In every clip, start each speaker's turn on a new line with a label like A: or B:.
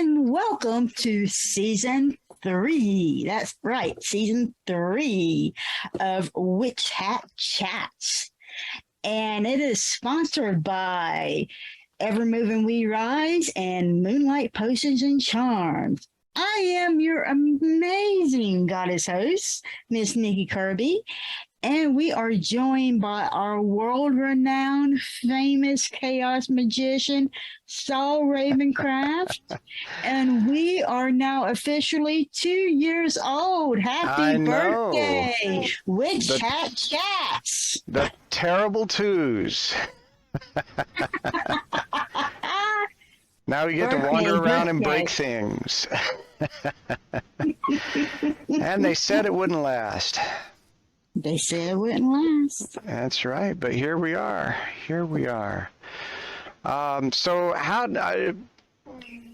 A: and welcome to season 3. That's right, season 3 of Witch Hat Chats. And it is sponsored by Evermoving We Rise and Moonlight Potions and Charms. I am your amazing goddess host, Miss Nikki Kirby, and we are joined by our world-renowned, famous chaos magician, Saul Ravencraft. And we are now officially 2 years old. Happy birthday, Witch Hat Chats.
B: The terrible twos. Now we get to wander around and break things. And they said it wouldn't last.
A: They said it wouldn't last.
B: That's right, but here we are. Here we are. So how,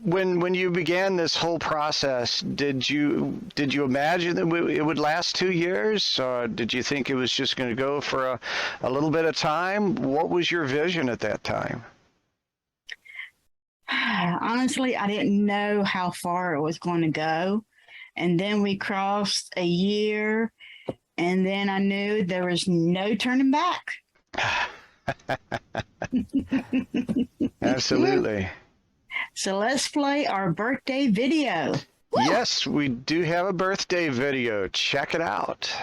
B: when you began this whole process, did you imagine that it would last 2 years? Or did you think it was just going to go for a little bit of time? What was your vision at that time?
A: Honestly, I didn't know how far it was going to go. And then we crossed a year, and then I knew there was no turning back.
B: Absolutely.
A: So let's play our birthday video. Woo!
B: Yes, we do have a birthday video. Check it out.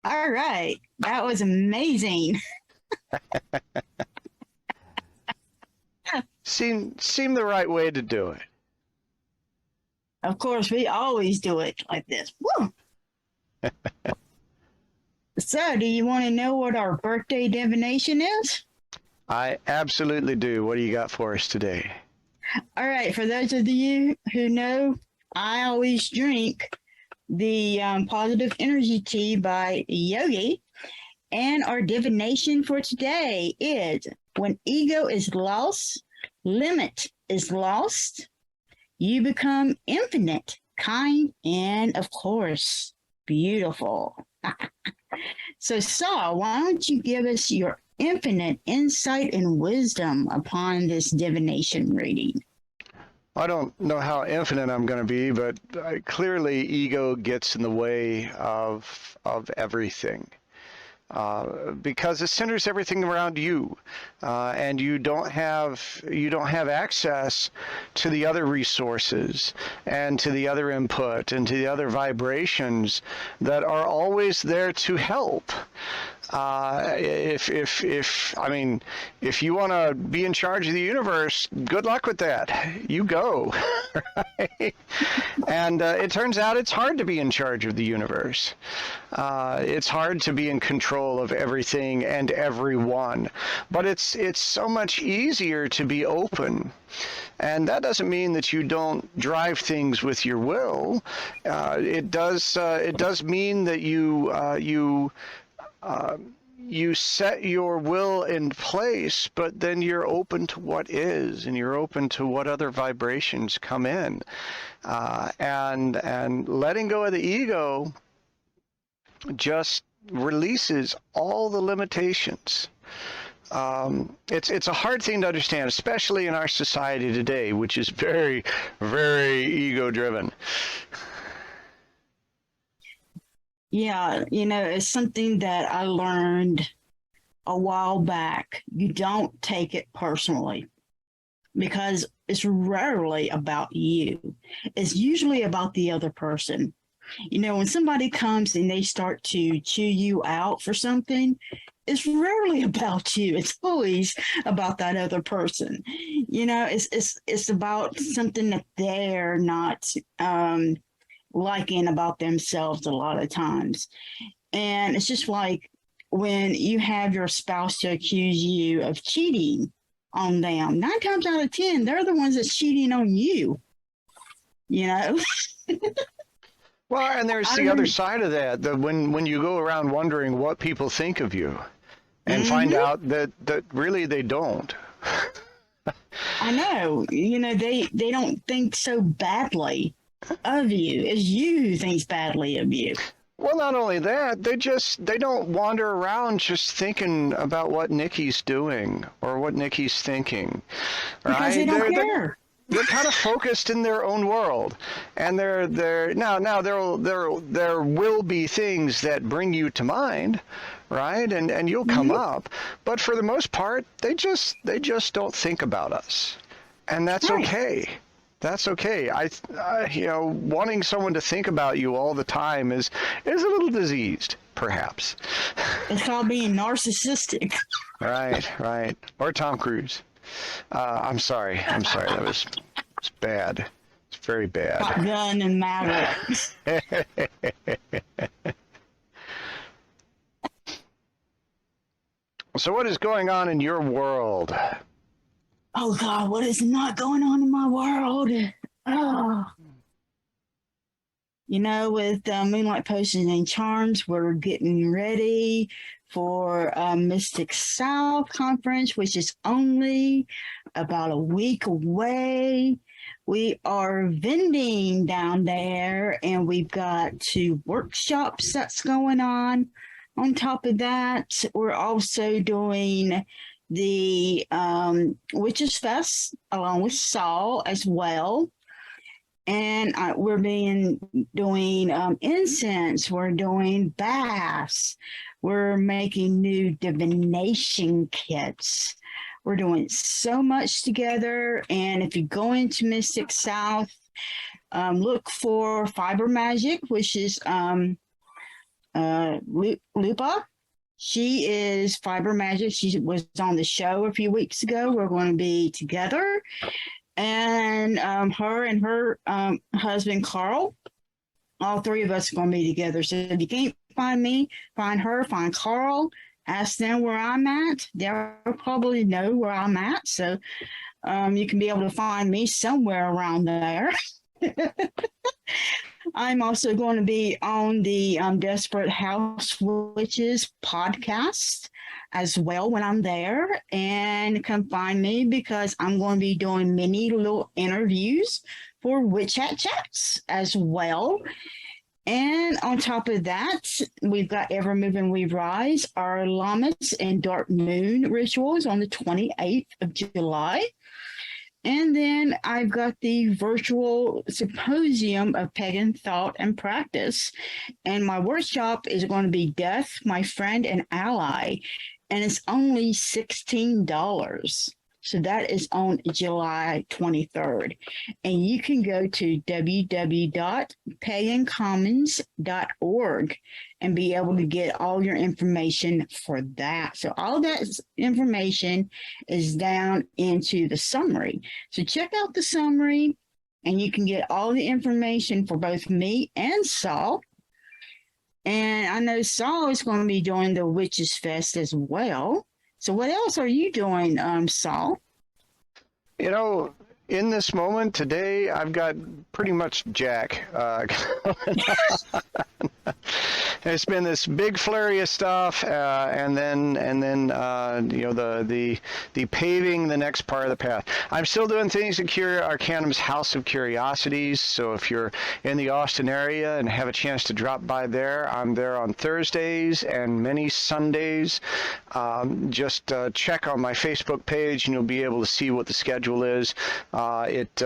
A: All right. That was amazing.
B: Seemed the right way to do it.
A: Of course, we always do it like this. Woo! So, do you want to know what our birthday divination is?
B: I absolutely do. What do you got for us today?
A: All right. For those of you who know, I always drink the Positive Energy Tea by Yogi. And our divination for today is: when ego is lost, limit is lost, you become infinite, kind, and of course, beautiful. So, Saul, why don't you give us your infinite insight and wisdom upon this divination reading?
B: I don't know how infinite I'm going to be, but clearly ego gets in the way of everything. Because it centers everything around you, and you don't have access to the other resources and to the other input and to the other vibrations that are always there to help. If you want to be in charge of the universe, good luck with that. You go. Right? And it turns out it's hard to be in charge of the universe. It's hard to be in control of everything and everyone, but it's so much easier to be open. And that doesn't mean that you don't drive things with your will. It does mean that you set your will in place, but then you're open to what is, and you're open to what other vibrations come in. And letting go of the ego just releases all the limitations. It's a hard thing to understand, especially in our society today, which is very, very ego-driven.
A: Yeah, it's something that I learned a while back. You don't take it personally. because it's rarely about you. It's usually about the other person. You know, when somebody comes and they start to chew you out for something, it's rarely about you. It's always about that other person. You know, it's about something that they're not liking about themselves a lot of times. And it's just like when you have your spouse to accuse you of cheating on them, 9 times out of 10, they're the ones that's cheating on you. You know?
B: Well, and there's the other side of that, when you go around wondering what people think of you and find out that really they don't.
A: I know. You know, they don't think so badly of you as you thinks badly of you.
B: Well, not only that, they don't wander around just thinking about what Nikki's doing or what Nikki's thinking. Right?
A: Because they don't care.
B: They're kind of focused in their own world, and there will be things that bring you to mind, right? And you'll come up, but for the most part, they just don't think about us, and that's okay. That's okay. You know, wanting someone to think about you all the time is a little diseased, perhaps.
A: It's called being narcissistic.
B: Right. Or Tom Cruise. I'm sorry. That was it's bad. It's very bad.
A: Top Gun and Maverick.
B: So what is going on in your world?
A: Oh God, what is not going on in my world? Oh. You know, with Moonlight Potions and Charms, we're getting ready for Mystic South Conference, which is only about a week away. We are vending down there, and we've got 2 workshops that's going on. On top of that, we're also doing the Witchsfest along with Saul as well. And we're doing incense. We're doing baths. We're making new divination kits. We're doing so much together. And if you go into Mystic South, look for Fiber Magic, which is Lupa. She is Fiber Magic. She was on the show a few weeks ago. We're going to be together. And her and her husband, Carl, all 3 of us are going to be together. So if you can't find me, find her, find Carl, ask them where I'm at. They'll probably know where I'm at. So you can be able to find me somewhere around there. I'm also going to be on the Desperate House Witches podcast as well when I'm there. And come find me because I'm going to be doing many little interviews for Witch Hat Chats as well. And on top of that, we've got Evermoving We Rise, our Lammas and Dark Moon rituals on the 28th of July. And then I've got the virtual Symposium of Pagan Thought and Practice. And my workshop is going to be Death, My Friend and Ally. And it's only $16. So that is on July 23rd. And you can go to www.pagancommons.org and be able to get all your information for that. So all that information is down into the summary. So check out the summary and you can get all the information for both me and Saul. And I know Saul is going to be doing the Witchsfest as well. So what else are you doing, Saul?
B: You know, in this moment today, I've got pretty much Jack. It's been this big flurry of stuff, and then you know, the paving the next part of the path. I'm still doing things at Curia, Arcanum's House of Curiosities. So if you're in the Austin area and have a chance to drop by there, I'm there on Thursdays and many Sundays. Just check on my Facebook page, and you'll be able to see what the schedule is. It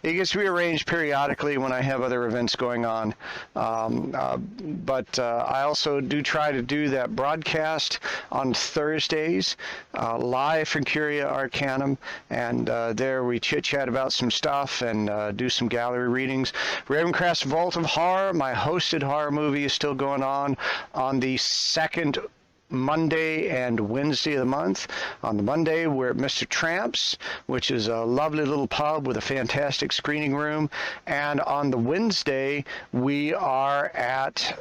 B: gets rearranged periodically when I have other events going on, but I also do try to do that broadcast on Thursdays, live from Curia, Arcanum, and there we chit-chat about some stuff and do some gallery readings. Ravencraft's Vault of Horror, my hosted horror movie, is still going on the second Monday and Wednesday of the month. On the Monday, we're at Mr. Tramp's, which is a lovely little pub with a fantastic screening room. And on the Wednesday, we are at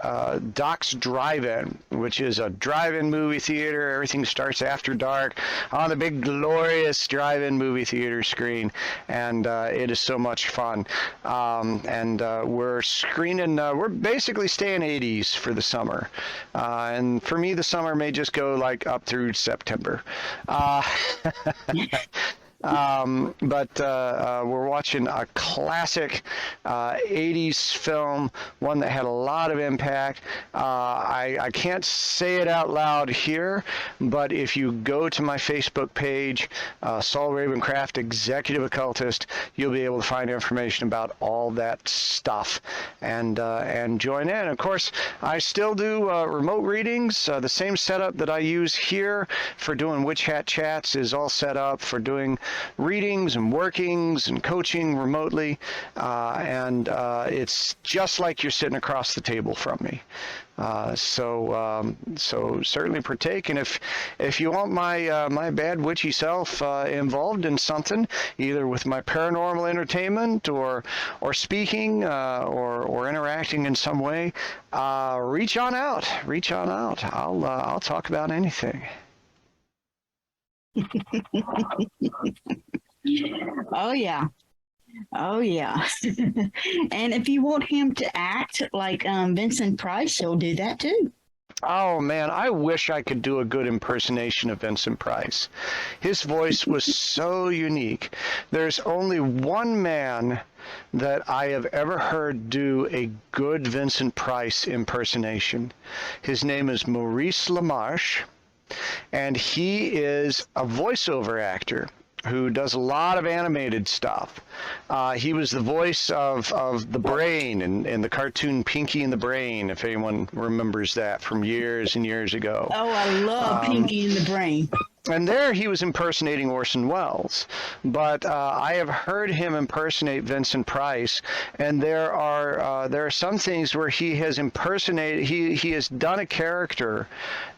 B: Doc's Drive-In, which is a drive-in movie theater. Everything starts after dark on the big, glorious drive-in movie theater screen. And it is so much fun. We're screening, we're basically staying 80s for the summer. And for me, the summer may just go like up through September. But we're watching a classic 80s film, one that had a lot of impact. I can't say it out loud here, but if you go to my Facebook page, Saul Ravencraft, Executive Occultist, you'll be able to find information about all that stuff and join in. Of course, I still do remote readings. The same setup that I use here for doing Witch Hat Chats is all set up for doing readings and workings and coaching remotely, and it's just like you're sitting across the table from me. So certainly partake, and if you want my bad witchy self involved in something, either with my paranormal entertainment or speaking or interacting in some way, reach on out. I'll talk about anything.
A: Oh yeah. Oh yeah. And if you want him to act like Vincent Price, he'll do that too.
B: Oh man, I wish I could do a good impersonation of Vincent Price. His voice was so unique. There's only one man that I have ever heard do a good Vincent Price impersonation. His name is Maurice LaMarche, and he is a voiceover actor who does a lot of animated stuff. He was the voice of the Brain in the cartoon Pinky and the Brain, if anyone remembers that from years and years ago.
A: Oh, I love Pinky and the Brain.
B: And there he was impersonating Orson Welles. But I have heard him impersonate Vincent Price, and there are some things where he has impersonated, he has done a character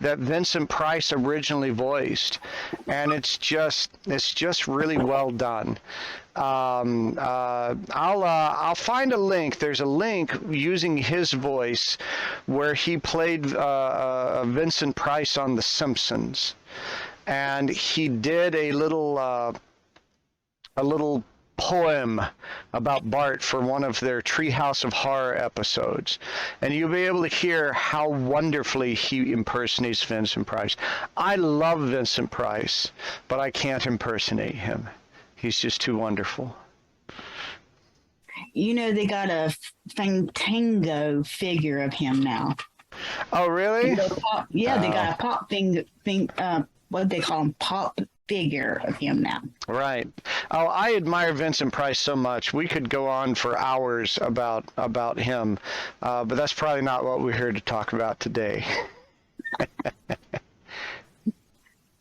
B: that Vincent Price originally voiced, and it's just really well done. I'll find a link. There's a link using his voice where he played Vincent Price on The Simpsons. And he did a little poem about Bart for one of their Treehouse of Horror episodes. And you'll be able to hear how wonderfully he impersonates Vincent Price. I love Vincent Price, but I can't impersonate him. He's just too wonderful.
A: You know, they got a Fantango figure of him now.
B: Oh, really?
A: They got a pop what they call him, pop figure of him now.
B: Right. Oh, I admire Vincent Price so much. We could go on for hours about him, but that's probably not what we're here to talk about today.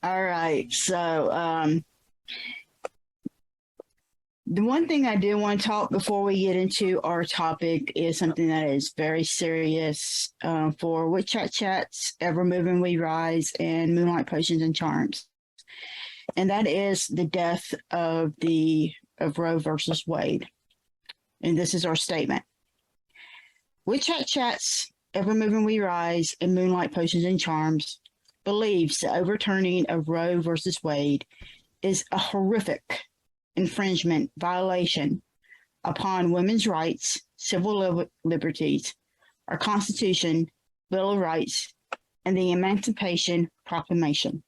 A: All right. So the one thing I do want to talk before we get into our topic is something that is very serious for Witch Hat Chats, Evermoving We Rise, and Moonlight Potions and Charms. And that is the death of Roe versus Wade. And this is our statement. Witch Hat Chats, Evermoving We Rise, and Moonlight Potions and Charms believes the overturning of Roe versus Wade is a horrific infringement, violation upon women's rights, civil liberties, our Constitution, Bill of Rights, and the Emancipation Proclamation.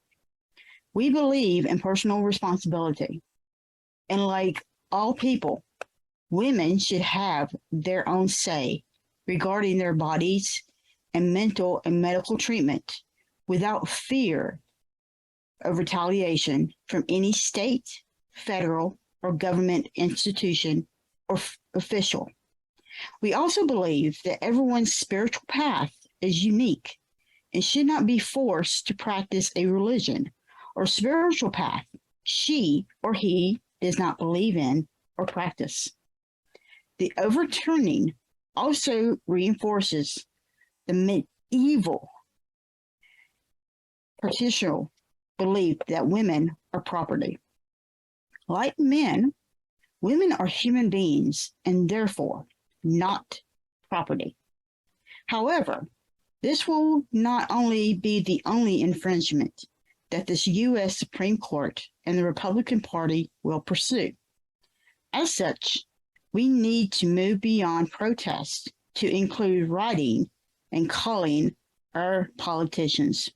A: We believe in personal responsibility, and like all people, women should have their own say regarding their bodies and mental and medical treatment without fear of retaliation from any state, federal, or government institution or official. We also believe that everyone's spiritual path is unique and should not be forced to practice a religion or spiritual path she or he does not believe in or practice. The overturning also reinforces the medieval patriarchal belief that women are property. Like men, women are human beings and therefore not property. However, this will not only be the only infringement that this U.S. Supreme Court and the Republican Party will pursue. As such, we need to move beyond protest to include writing and calling our politicians.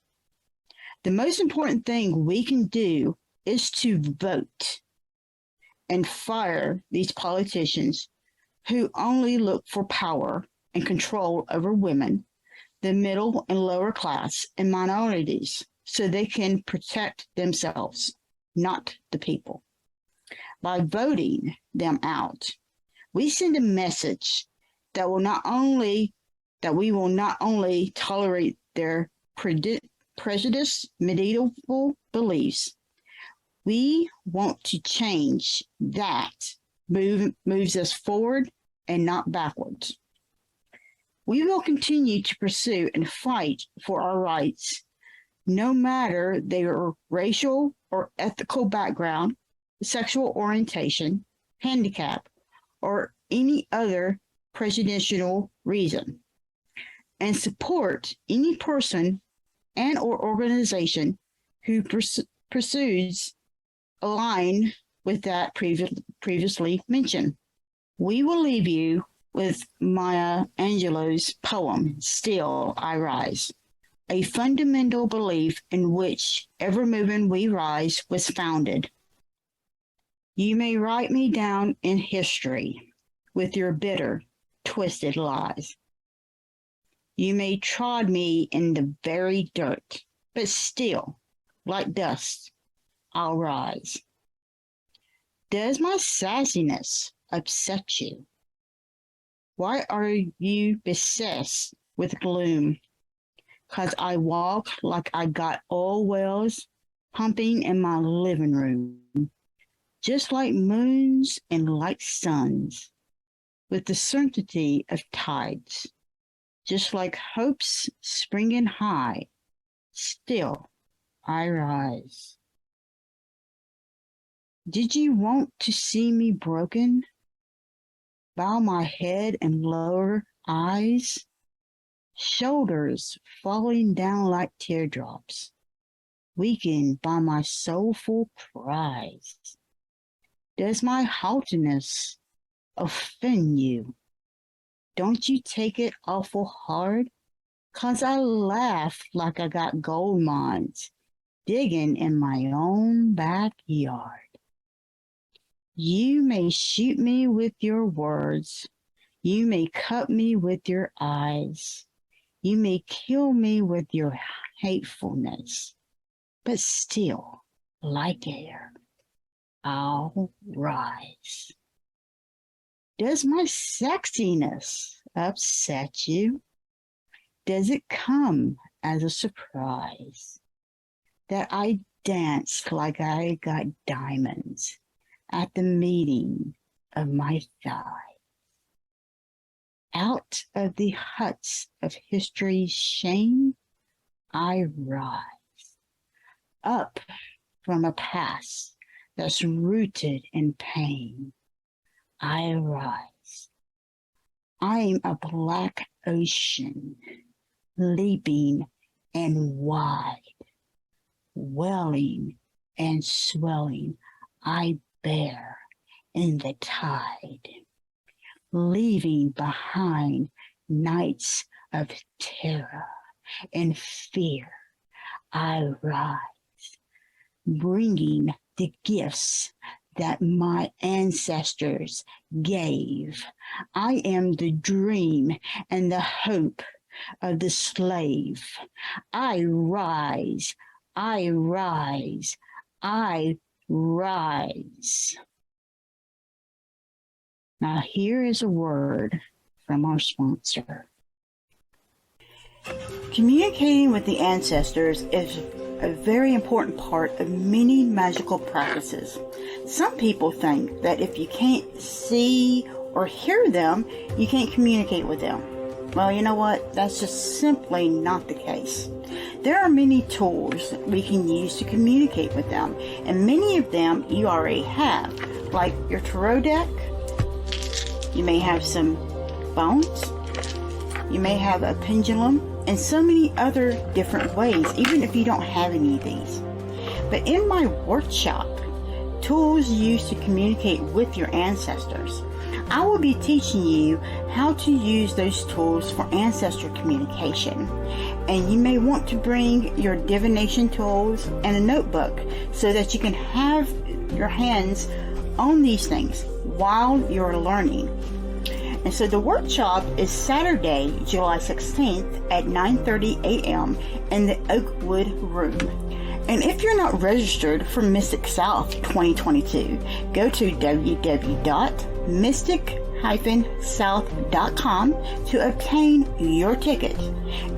A: The most important thing we can do is to vote and fire these politicians who only look for power and control over women, the middle and lower class, and minorities so they can protect themselves, not the people. By voting them out, we send a message that we will not only tolerate their prejudice, medieval beliefs. We want to change that moves us forward and not backwards. We will continue to pursue and fight for our rights, no matter their racial or ethical background, sexual orientation, handicap, or any other prejudicial reason, and support any person and or organization who pursues align with that previously mentioned. We will leave you with Maya Angelou's poem, Still I Rise, a fundamental belief in which Evermoving We Rise was founded. You may write me down in history with your bitter, twisted lies. You may trod me in the very dirt, but still, like dust, I'll rise. Does my sassiness upset you? Why are you beset with gloom? 'Cause I walk like I got oil wells pumping in my living room, just like moons and like suns, with the certainty of tides, just like hopes springing high, still I rise. Did you want to see me broken? Bow my head and lower eyes, shoulders falling down like teardrops, weakened by my soulful cries. Does my haughtiness offend you? Don't you take it awful hard? 'Cause I laugh like I got gold mines digging in my own backyard. You may shoot me with your words. You may cut me with your eyes. You may kill me with your hatefulness. But still, like air, I'll rise. Does my sexiness upset you? Does it come as a surprise that I dance like I got diamonds at the meeting of my thigh? Out of the huts of history's shame, I rise. Up from a past that's rooted in pain, I rise. I'm a black ocean, leaping and wide, welling and swelling, I bear in the tide, leaving behind nights of terror and fear. I rise, bringing the gifts that my ancestors gave. I am the dream and the hope of the slave. I rise, I rise, I rise. Now here is a word from our sponsor. Communicating with the ancestors is a very important part of many magical practices. Some people think that if you can't see or hear them, you can't communicate with them. Well, you know what? That's just simply not the case. There are many tools we can use to communicate with them, and many of them you already have, like your tarot deck. You may have some bones. You may have a pendulum, and so many other different ways, even if you don't have any of these. But in my workshop, Tools Used to Communicate with Your Ancestors, I will be teaching you how to use those tools for ancestor communication. And you may want to bring your divination tools and a notebook so that you can have your hands on these things while you're learning. And so the workshop is Saturday, July 16th at 9:30 a.m. in the Oakwood Room. And if you're not registered for Mystic South 2022, go to www.mystic-south.com to obtain your ticket.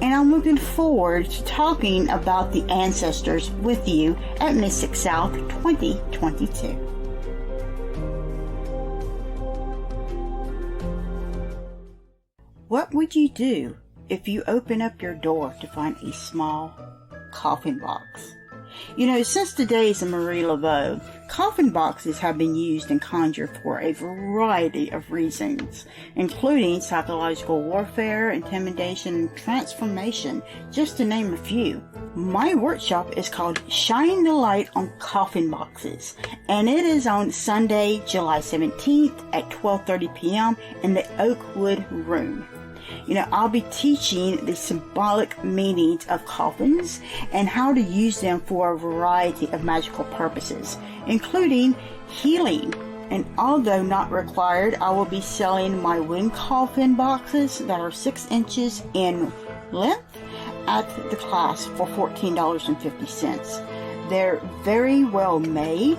A: And I'm looking forward to talking about the ancestors with you at Mystic South 2022. What would you do if you open up your door to find a small coffin box? You know, since the days of Marie Laveau, coffin boxes have been used and conjured for a variety of reasons, including psychological warfare, intimidation, and transformation, just to name a few. My workshop is called Shine the Light on Coffin Boxes, and it is on Sunday, July 17th at 12:30 p.m. in the Oakwood Room. You know, I'll be teaching the symbolic meanings of coffins and how to use them for a variety of magical purposes, including healing. And although not required, I will be selling my wooden coffin boxes that are 6 inches in length at the class for $14.50. They're very well made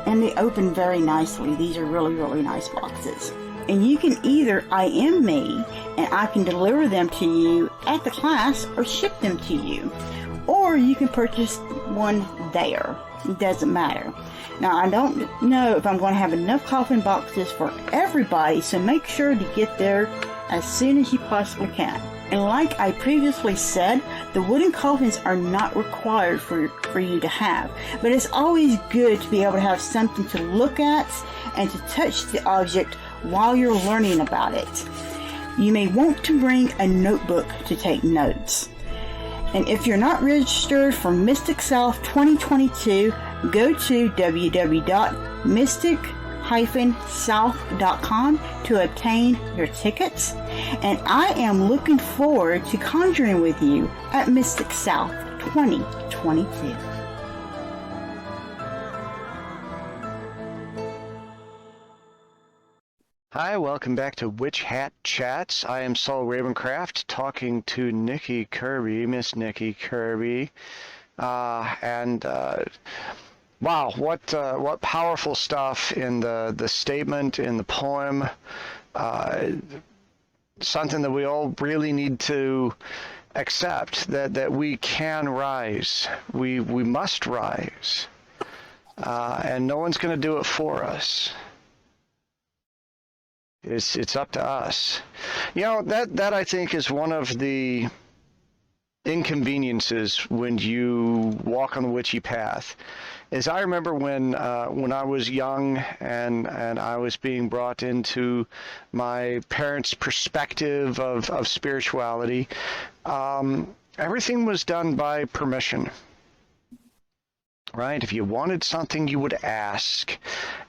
A: and they open very nicely. These are really, really nice boxes. And you can either IM me and I can deliver them to you at the class or ship them to you. Or you can purchase one there. It doesn't matter. Now, I don't know if I'm going to have enough coffin boxes for everybody, so make sure to get there as soon as you possibly can. And like I previously said, the wooden coffins are not required for you to have. But it's always good to be able to have something to look at and to touch the object while you're learning about it. You may want to bring a notebook to take notes. And if you're not registered for Mystic South 2022, go to www.mystic-south.com to obtain your tickets. And I am looking forward to conjuring with you at Mystic South 2022.
B: Hi, welcome back to Witch Hat Chats. I am Saul Ravencraft, talking to Nikki Kirby, Miss Nikki Kirby, wow, what powerful stuff in the statement, in the poem. Something that we all really need to accept, that we can rise. We must rise, and no one's going to do it for us. It's up to us. You know, that I think is one of the inconveniences when you walk on the witchy path. Is I remember when I was young and I was being brought into my parents' perspective of spirituality, everything was done by permission. Right? If you wanted something, you would ask.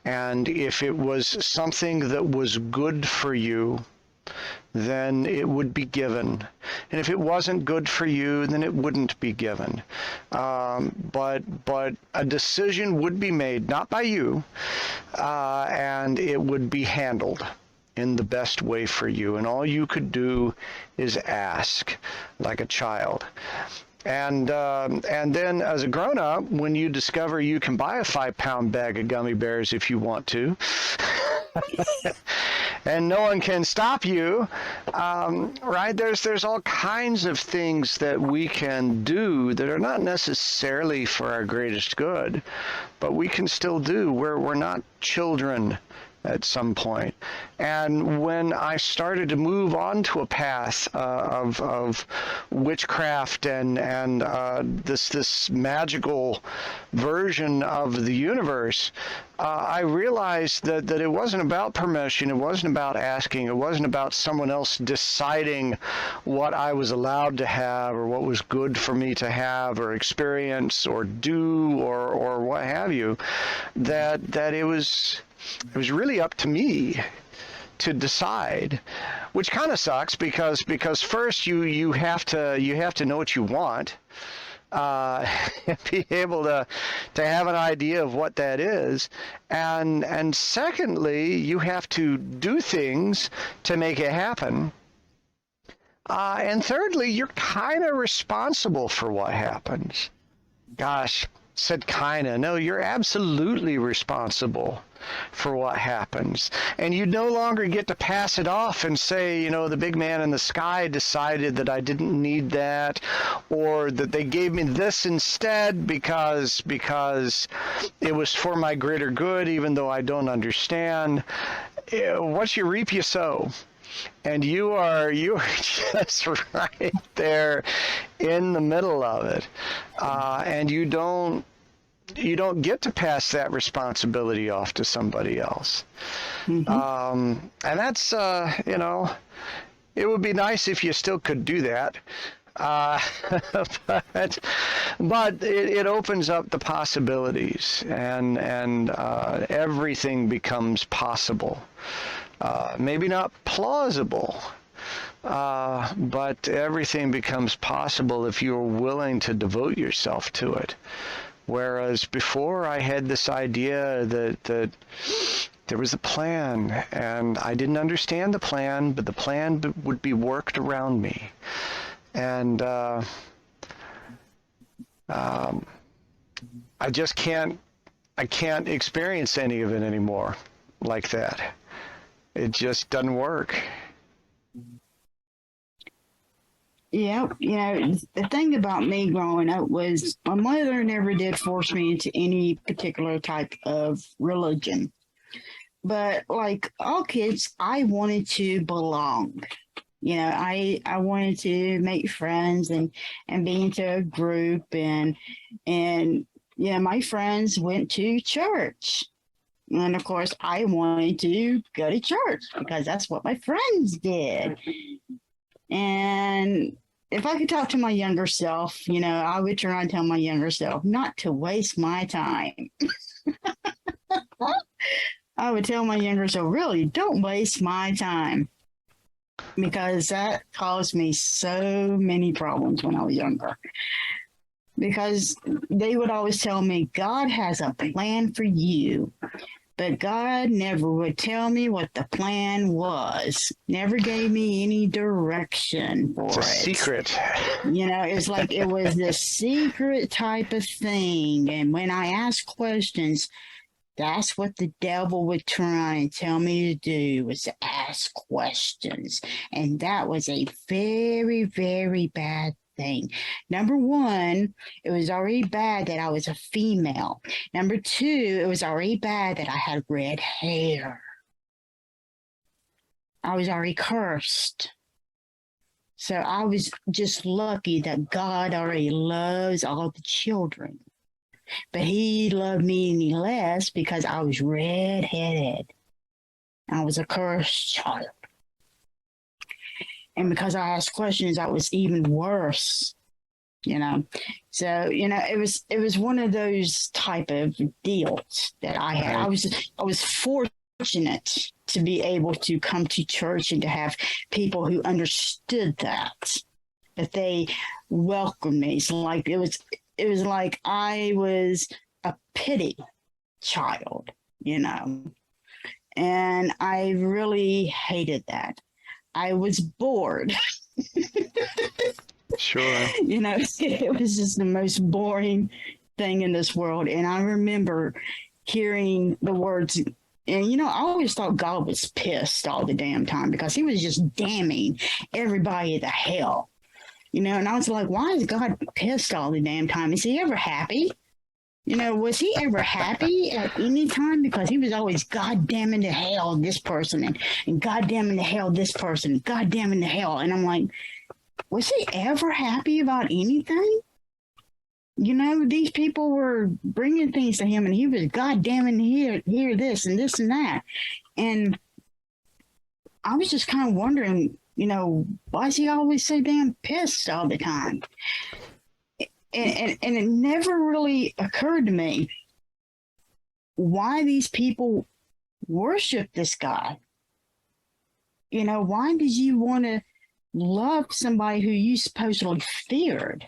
B: And if it was something that was good for you, then it would be given. And if it wasn't good for you, then it wouldn't be given. But a decision would be made, not by you, and it would be handled in the best way for you. And all you could do is ask, like a child. And then as a grown-up, when you discover you can buy a 5-pound bag of gummy bears if you want to, and no one can stop you, right? There's all kinds of things that we can do that are not necessarily for our greatest good, but we can still do. We're not children at some point. And when I started to move on to a path of witchcraft and this magical version of the universe, I realized that it wasn't about permission, it wasn't about asking, it wasn't about someone else deciding what I was allowed to have or what was good for me to have or experience or do or what have you, that it was really up to me to decide, which kind of sucks because first you have to know what you want, be able to have an idea of what that is, and secondly you have to do things to make it happen, and thirdly you're kind of responsible for what happens. Gosh, said kinda. No, you're absolutely responsible for what happens. And you no longer get to pass it off and say, the big man in the sky decided that I didn't need that, or that they gave me this instead because it was for my greater good, even though I don't understand. What you reap, you sow. And you are just right there in the middle of it, and you don't get to pass that responsibility off to somebody else. Mm-hmm. And that's it would be nice if you still could do that, but it opens up the possibilities, and everything becomes possible. Maybe not plausible, but everything becomes possible if you're willing to devote yourself to it. Whereas before I had this idea that there was a plan, and I didn't understand the plan, but the plan would be worked around me. And I just can't experience any of it anymore like that. It just doesn't work.
A: Yeah, the thing about me growing up was my mother never did force me into any particular type of religion. But like all kids, I wanted to belong. I wanted to make friends and be into a group, and my friends went to church. And of course, I wanted to go to church because that's what my friends did. And if I could talk to my younger self, I would try and tell my younger self not to waste my time. I would tell my younger self, really, don't waste my time, because that caused me so many problems when I was younger. Because they would always tell me, God has a plan for you. But God never would tell me what the plan was. Never gave me any direction for it.
B: It's a secret.
A: It's like it was this secret type of thing. And when I asked questions, that's what the devil would try and tell me to do, was to ask questions. And that was a very, very bad thing. Number one, it was already bad that I was a female. Number two, it was already bad that I had red hair. I was already cursed. So I was just lucky that God already loves all the children. But he loved me any less because I was red-headed. I was a cursed child. And because I asked questions, I was even worse, So, it was one of those type of deals that I had. I was fortunate to be able to come to church and to have people who understood that they welcomed me. So like it was like I was a pity child, and I really hated that. I was bored.
B: Sure.
A: It was just the most boring thing in this world. And I remember hearing the words, And, you know, I always thought God was pissed all the damn time because he was just damning everybody to hell. You know, and I was like, why is God pissed all the damn time? Is he ever happy? You know, was he ever happy at any time? Because he was always God damning to hell this person and God damning to hell this person, God damning to hell. And I'm like, was he ever happy about anything? You know, these people were bringing things to him and he was God damning here this and this and that. And I was just kind of wondering, you know, why is he always so damn pissed all the time? And it never really occurred to me why these people worship this guy. You know, why did you want to love somebody who you supposedly feared?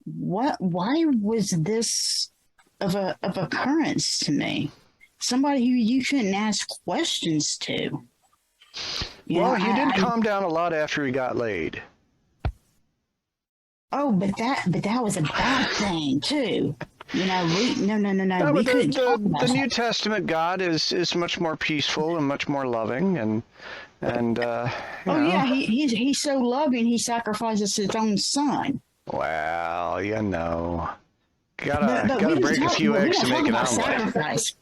A: Why was this of occurrence to me? Somebody who you couldn't ask questions to.
B: Well, he did calm down a lot after he got laid.
A: Oh, but that was a bad thing too. You know, no. We couldn't talk about
B: the New Testament God is much more peaceful and much more loving, and
A: yeah, he's so loving he sacrifices his own son.
B: Well, you know, gotta break a few eggs to make an omelet.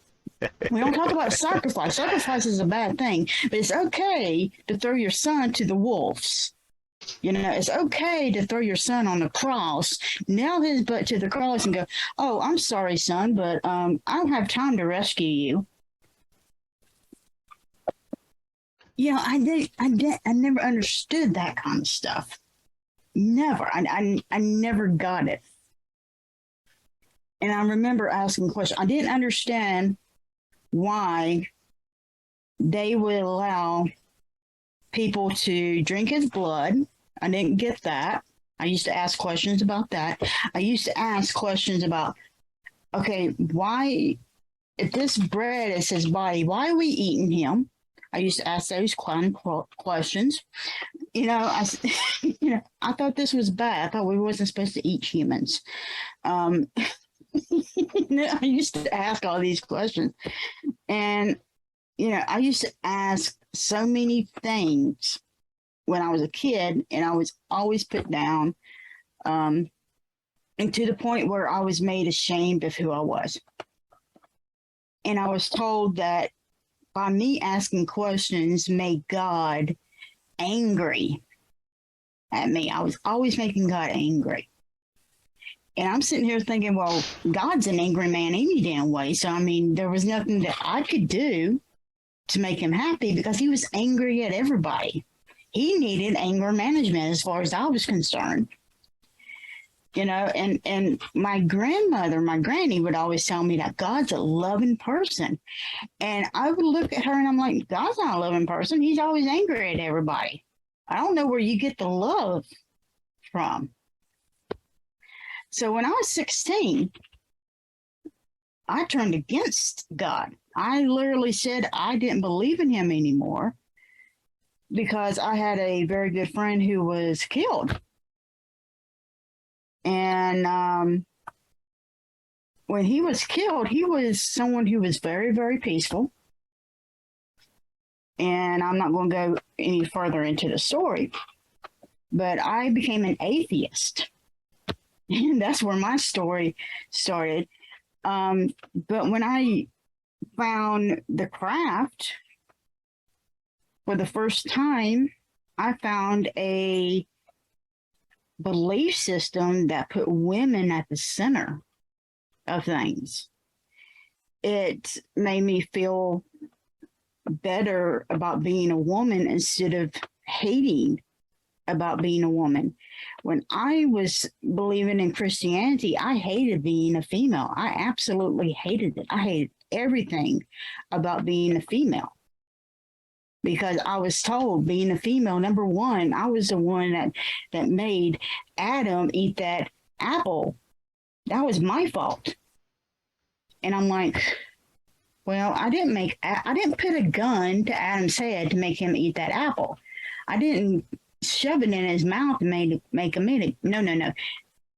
A: We don't talk about sacrifice. Sacrifice is a bad thing, but it's okay to throw your son to the wolves. You know, it's okay to throw your son on the cross, nail his butt to the cross and go, oh, I'm sorry, son, but I don't have time to rescue you. You know, I never understood that kind of stuff. Never. I never got it. And I remember asking questions. I didn't understand why they would allow people to drink his blood. I didn't get that. I used to ask questions about that. I used to ask questions about, okay, why, if this bread is his body, why are we eating him? I used to ask those questions. You know, I thought this was bad. I thought we wasn't supposed to eat humans. I used to ask all these questions. And, you know, I used to ask so many things when I was a kid, and I was always put down, and to the point where I was made ashamed of who I was. And I was told that by me asking questions made God angry at me. I was always making God angry. And I'm sitting here thinking, well, God's an angry man any damn way. So, I mean, there was nothing that I could do to make him happy because he was angry at everybody. He needed anger management as far as I was concerned. You know, and my grandmother, my granny would always tell me that God's a loving person. And I would look at her and I'm like, God's not a loving person. He's always angry at everybody. I don't know where you get the love from. So when I was 16, I turned against God. I literally said I didn't believe in him anymore because I had a very good friend who was killed. And when he was killed, he was someone who was very, very peaceful. And I'm not going to go any further into the story, but I became an atheist. And that's where my story started. But when I found the craft for the first time, I found a belief system that put women at the center of things. It made me feel better about being a woman instead of hating about being a woman. When I was believing in Christianity, I hated being a female. I absolutely hated it. I hated everything about being a female. Because I was told being a female, number one, I was the one that made Adam eat that apple. That was my fault. And I'm like, well, I didn't put a gun to Adam's head to make him eat that apple. I didn't shove it in his mouth and make him eat it. No.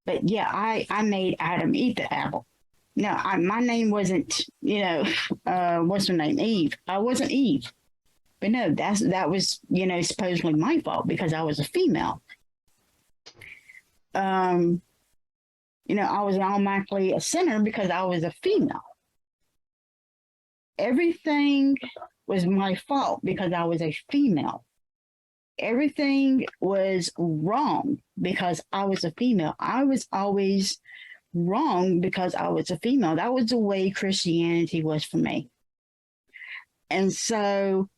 A: But yeah, I made Adam eat the apple. No, my name wasn't, what's her name? Eve. I wasn't Eve. But no, that was, supposedly my fault because I was a female. I was automatically a sinner because I was a female. Everything was my fault because I was a female. Everything was wrong because I was a female. I was always wrong because I was a female. That was the way Christianity was for me. And so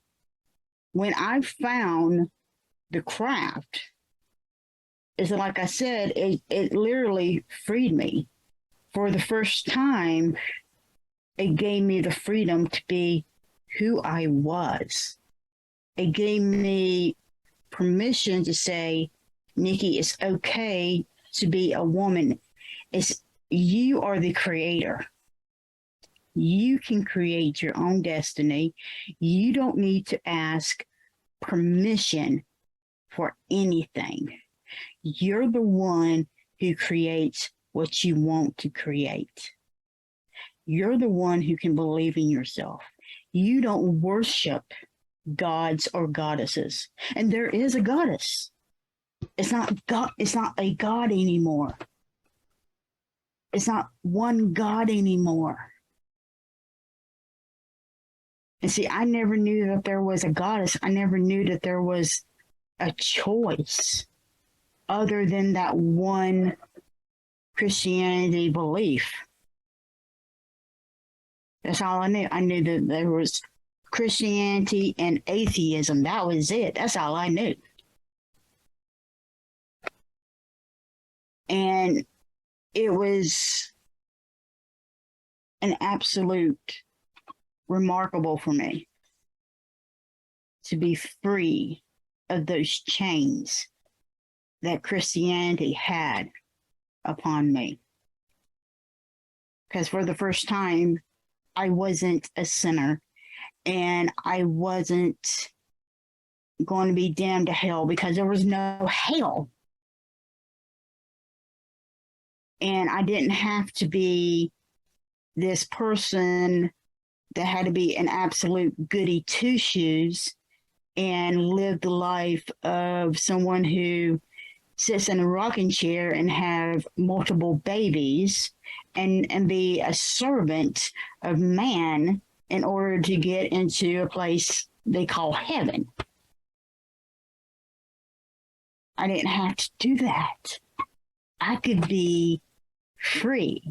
A: when I found the craft, it's like I said, it literally freed me. For the first time, it gave me the freedom to be who I was. It gave me permission to say, Nikki, it's okay to be a woman. You are the creator. You can create your own destiny. You don't need to ask permission for anything. You're the one who creates what you want to create. You're the one who can believe in yourself. You don't worship gods or goddesses. And there is a goddess. It's not God, it's not a god anymore. It's not one God anymore. And see, I never knew that there was a goddess. I never knew that there was a choice other than that one Christianity belief. That's all I knew. I knew that there was Christianity and atheism. That was it. That's all I knew. And it was an absolute remarkable for me to be free of those chains that Christianity had upon me. Because for the first time, I wasn't a sinner and I wasn't going to be damned to hell because there was no hell. And I didn't have to be this person that had to be an absolute goody two-shoes and live the life of someone who sits in a rocking chair and have multiple babies and be a servant of man in order to get into a place they call heaven. I didn't have to do that. I could be free.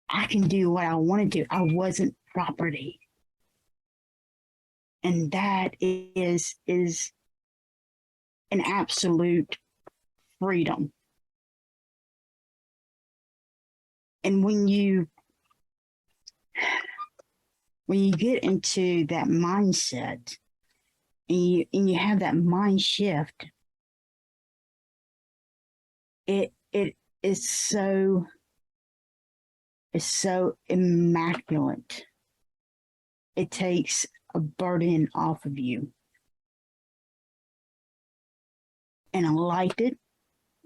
A: I can do what I want to do. I wasn't property. And that is an absolute freedom. And when you get into that mindset and you have that mind shift, it is so immaculate. It takes a burden off of you. And I liked it,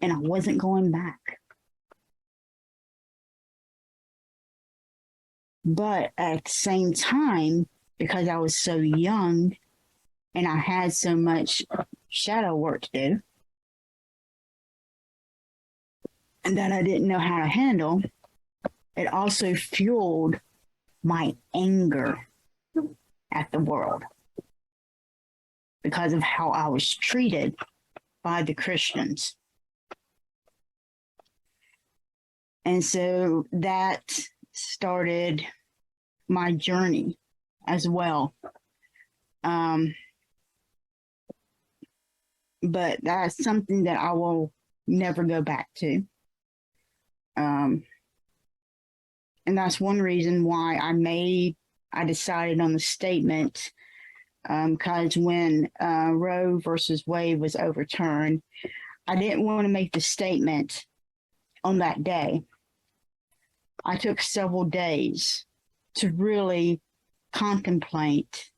A: and I wasn't going back. But at the same time, because I was so young and I had so much shadow work to do, and that I didn't know how to handle, it also fueled my anger at the world because of how I was treated by the Christians. And so that started my journey as well. But that's something that I will never go back to. And that's one reason why I decided on the statement, because when Roe versus Wade was overturned, I didn't want to make the statement on that day. I took several days to really contemplate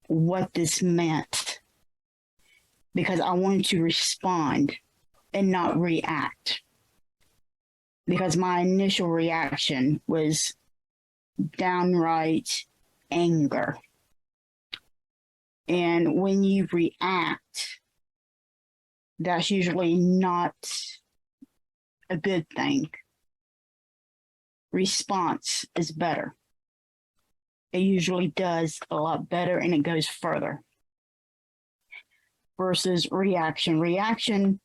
A: what this meant, because I wanted to respond and not react. because my initial reaction was downright anger. And when you react, that's usually not a good thing. Response is better. It usually does a lot better and it goes further. Versus reaction. Reaction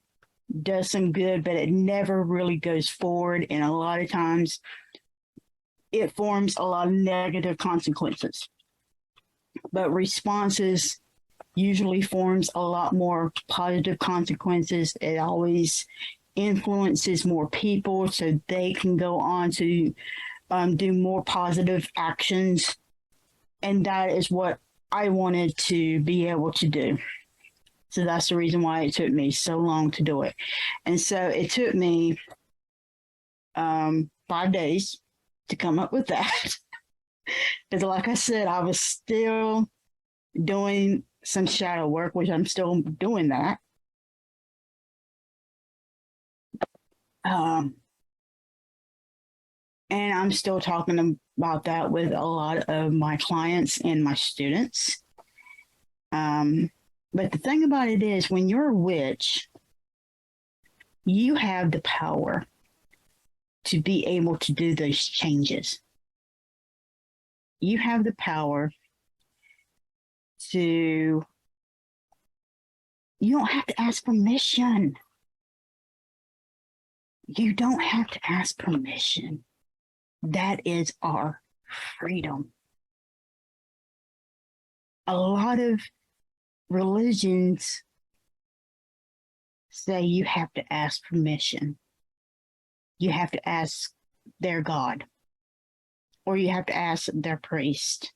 A: does some good, but it never really goes forward. And a lot of times it forms a lot of negative consequences. But responses usually forms a lot more positive consequences. It always influences more people so they can go on to do more positive actions. And that is what I wanted to be able to do. So that's the reason why it took me so long to do it. And so it took me 5 days to come up with that. Because like I said, I was still doing some shadow work, which I'm still doing that. And I'm still talking about that with a lot of my clients and my students. But the thing about it is, when you're a witch, you have the power to be able to do those changes. You have the power to, you don't have to ask permission. You don't have to ask permission. That is our freedom. A lot of religions say you have to ask permission. You have to ask their God, or you have to ask their priest.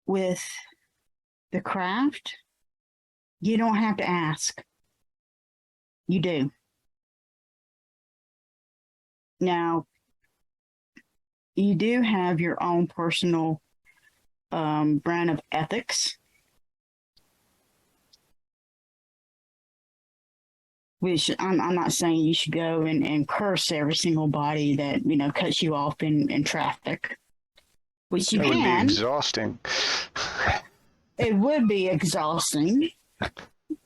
A: With the craft, you don't have to ask. You do. Now, you do have your own personal brand of ethics, which I'm not saying you should go and curse every single body that, you know, cuts you off in traffic, which you can. It would be
B: exhausting.
A: It would be exhausting.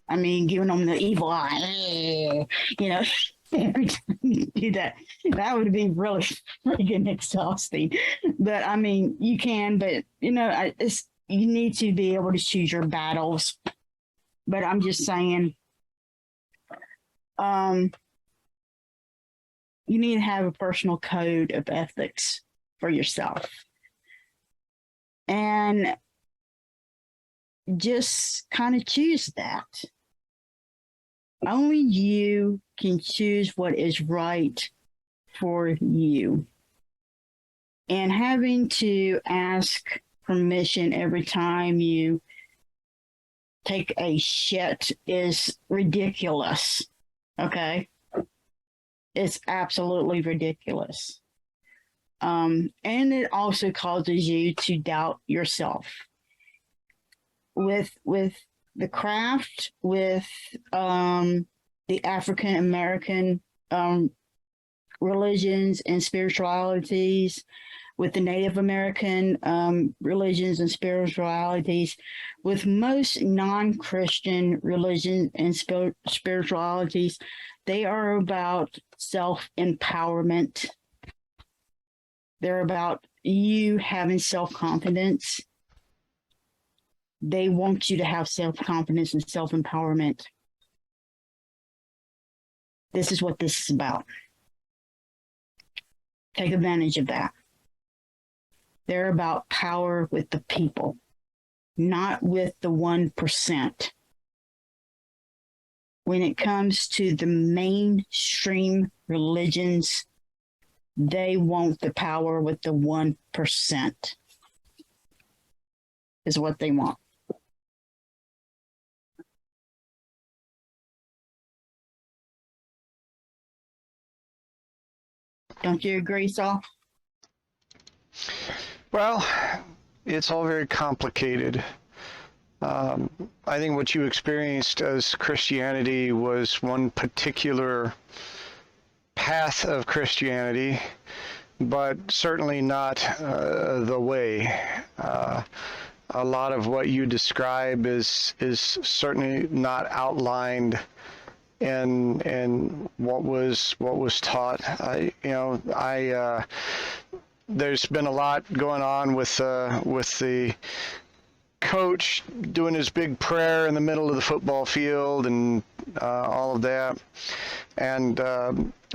A: I mean, giving them the evil eye, you know, every time you do that, that would be really freaking exhausting. But I mean, you can, but you know, you need to be able to choose your battles. But I'm just saying, you need to have a personal code of ethics for yourself. And just kind of choose that. Only you can choose what is right for you. And having to ask permission every time you take a shit is ridiculous. Okay? It's absolutely ridiculous. And it also causes you to doubt yourself. With the craft, with the African American religions and spiritualities, with the Native American religions and spiritualities, with most non-Christian religions and spiritualities, they are about self-empowerment. They're about you having self-confidence. They want you to have self-confidence and self-empowerment. This is what this is about. Take advantage of that. They're about power with the people, not with the 1%. When it comes to the mainstream religions, they want the power with the 1%, is what they want. Don't you agree, Saul?
B: Well, it's all very complicated. I think what you experienced as Christianity was one particular path of Christianity, but certainly not the way. A lot of what you describe is certainly not outlined in what was taught. There's been a lot going on with the coach doing his big prayer in the middle of the football field and all of that, and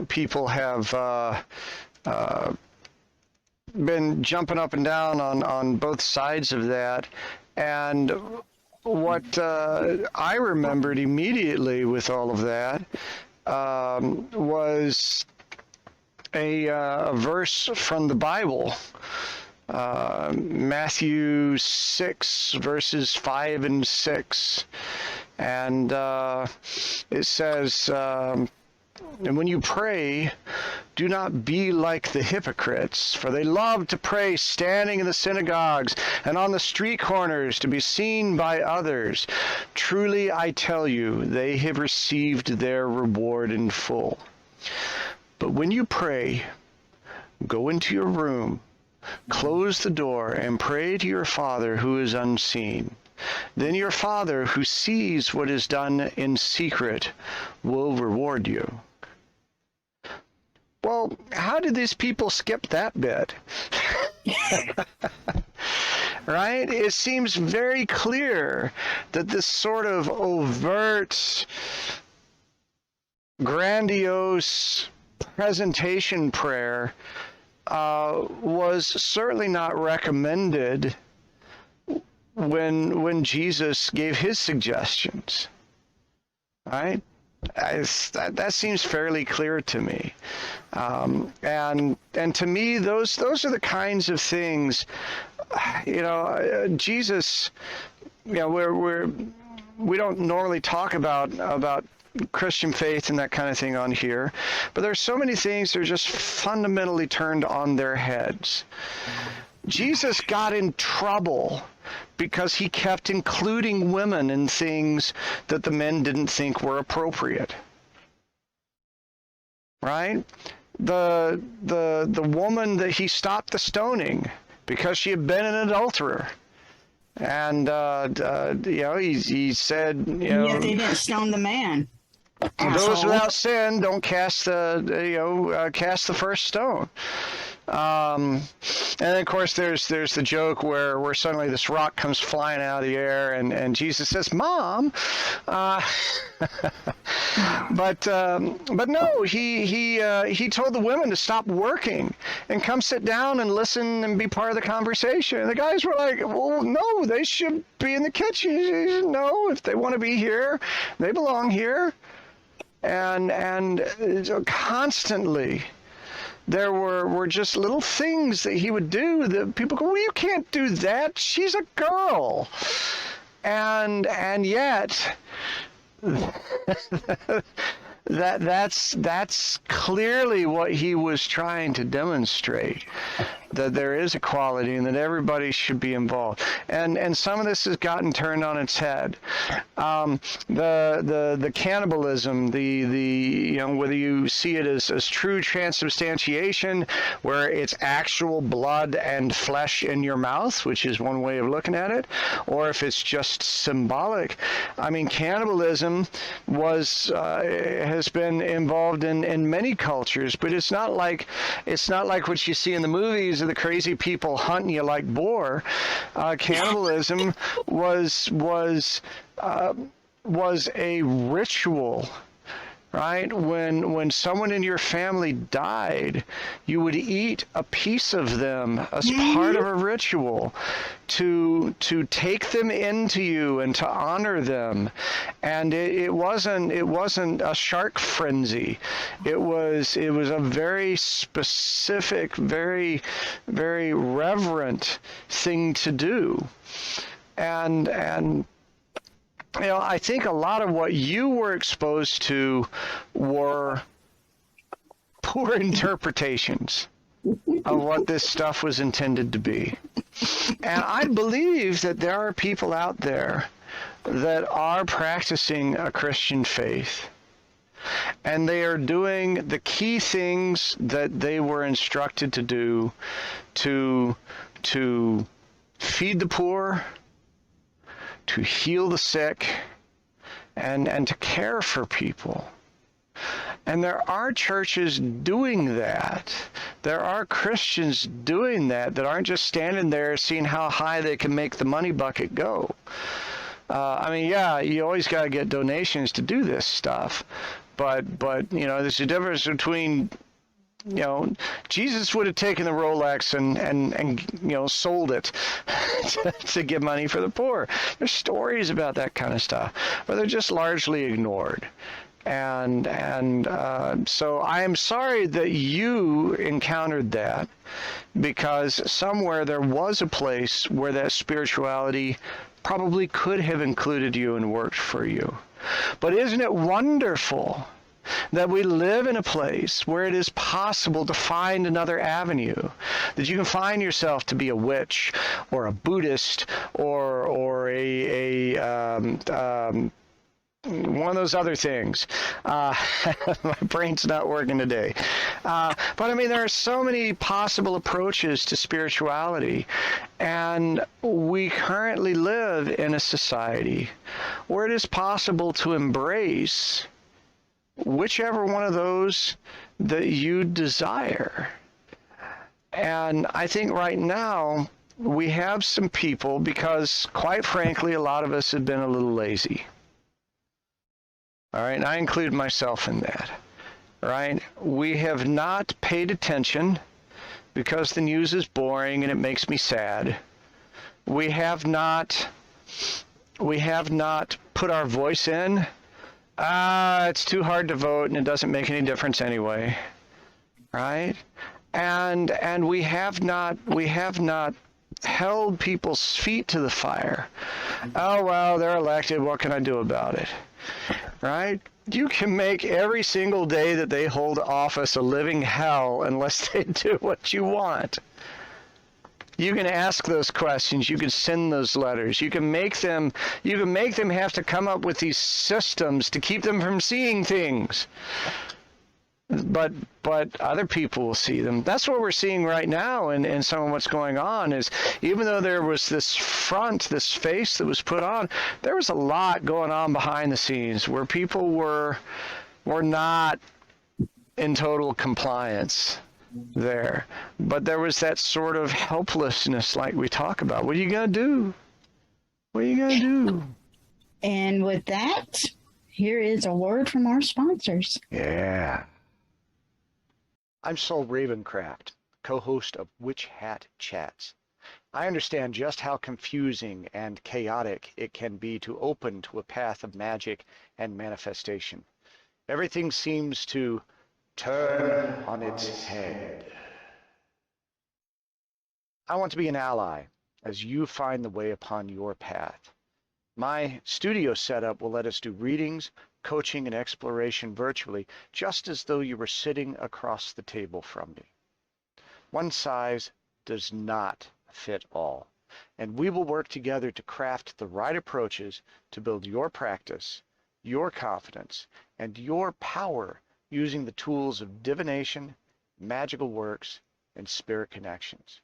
B: people have been jumping up and down on both sides of that. And what I remembered immediately with all of that was a verse from the Bible, Matthew 6, verses 5 and 6. And it says, and when you pray, do not be like the hypocrites, for they love to pray standing in the synagogues and on the street corners to be seen by others. Truly, I tell you, they have received their reward in full. But when you pray, go into your room, close the door, and pray to your Father who is unseen. Then your Father who sees what is done in secret will reward you. Well, how did these people skip that bit? Right? It seems very clear that this sort of overt, grandiose presentation prayer was certainly not recommended when Jesus gave his suggestions, right? That seems fairly clear to me, and to me, those are the kinds of things, Jesus, we don't normally talk about Christian faith and that kind of thing on here, but there's so many things that are just fundamentally turned on their heads. Jesus got in trouble because he kept including women in things that the men didn't think were appropriate. Right? The woman that he stopped the stoning because she had been an adulterer. And he said,
A: yet they didn't stone the man.
B: Those without sin don't cast the first stone. And then, of course, there's the joke where suddenly this rock comes flying out of the air, and Jesus says, "Mom," but no, he told the women to stop working and come sit down and listen and be part of the conversation. And the guys were like, "Well, no, they should be in the kitchen." He said, "No, if they want to be here, they belong here." And constantly there were just little things that he would do that people go, "Well, you can't do that. She's a girl." And yet that's clearly what he was trying to demonstrate, that there is equality and that everybody should be involved. And some of this has gotten turned on its head. The cannibalism, whether you see it as true transubstantiation, where it's actual blood and flesh in your mouth, which is one way of looking at it, or if it's just symbolic. I mean, cannibalism has been involved in many cultures, but it's not like what you see in the movies of the crazy people hunting you like boar. Cannibalism was a ritual, right? When someone in your family died, you would eat a piece of them as part of a ritual to take them into you and to honor them. And it wasn't a shark frenzy. It was a very specific, very, very reverent thing to do. And I think a lot of what you were exposed to were poor interpretations of what this stuff was intended to be. And I believe that there are people out there that are practicing a Christian faith And they are doing the key things that they were instructed to do to feed the poor, to heal the sick, and to care for people. And there are churches doing that. There are Christians doing that aren't just standing there seeing how high they can make the money bucket go. I mean, yeah, you always got to get donations to do this stuff. But you know, there's a difference between, you know, Jesus would have taken the Rolex and you know, sold it to get money for the poor. There's stories about that kind of stuff, but they're just largely ignored. And so I am sorry that you encountered that, because somewhere there was a place where that spirituality probably could have included you and worked for you. But isn't it wonderful that we live in a place where it is possible to find another avenue, that you can find yourself to be a witch or a Buddhist or one of those other things. My brain's not working today. But I mean, there are so many possible approaches to spirituality. And we currently live in a society where it is possible to embrace whichever one of those that you desire. And I think right now we have some people, because quite frankly, a lot of us have been a little lazy. All right, and I include myself in that, right? We have not paid attention because the news is boring and it makes me sad. We have not put our voice in. It's too hard to vote and it doesn't make any difference anyway, right? And we have not held people's feet to the fire. Oh, well, they're elected. What can I do about it? Right? You can make every single day that they hold office a living hell unless they do what you want. You can ask those questions. You can send those letters. You can make them have to come up with these systems to keep them from seeing things. But other people will see them. That's what we're seeing right now in some of what's going on, is even though there was this front, this face that was put on, there was a lot going on behind the scenes where people were not in total compliance there. But there was that sort of helplessness like we talk about. What are you going to do? What are you going to do?
A: And with that, here is a word from our sponsors.
B: Yeah. I'm Saul Ravencraft, co-host of Witch Hat Chats. I understand just how confusing and chaotic it can be to open to a path of magic and manifestation. Everything seems to turn on its head. I want to be an ally as you find the way upon your path. My studio setup will let us do readings, coaching, and exploration virtually, just as though you were sitting across the table from me. One size does not fit all, and we will work together to craft the right approaches to build your practice, your confidence, and your power using the tools of divination, magical works, and spirit connections.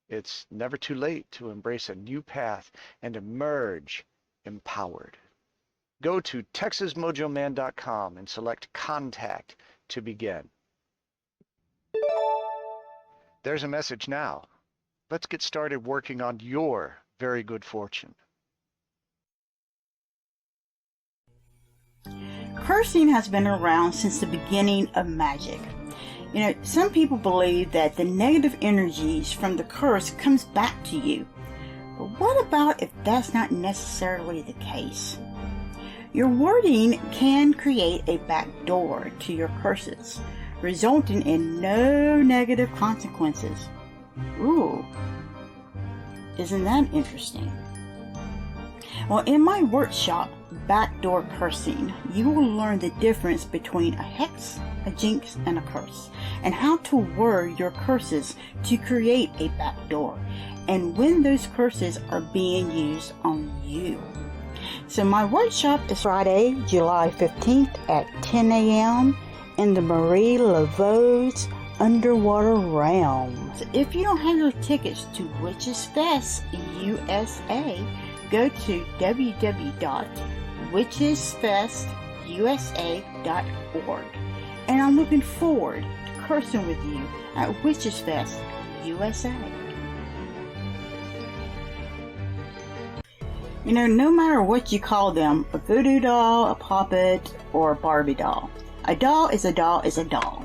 B: It's never too late to embrace a new path and emerge empowered. Go to TexasMojoMan.com and select Contact to begin. There's a message now. Let's get started working on your very good fortune.
A: Cursing has been around since the beginning of magic. You know, some people believe that the negative energies from the curse comes back to you. But what about if that's not necessarily the case? Your wording can create a back door to your curses, resulting in no negative consequences. Ooh, isn't that interesting? Well, in my workshop, Backdoor Cursing, you will learn the difference between a hex, a jinx, and a curse, and how to word your curses to create a backdoor, and when those curses are being used on you. So my workshop is Friday, July 15th at 10 a.m. in the Marie Laveau's Underwater Realm. So if you don't have your tickets to Witchsfest USA, go to www.witchesfestusa.org. And I'm looking forward to cursing with you at Witchsfest USA. You know, no matter what you call them, a voodoo doll, a puppet, or a Barbie doll, a doll is a doll is a doll.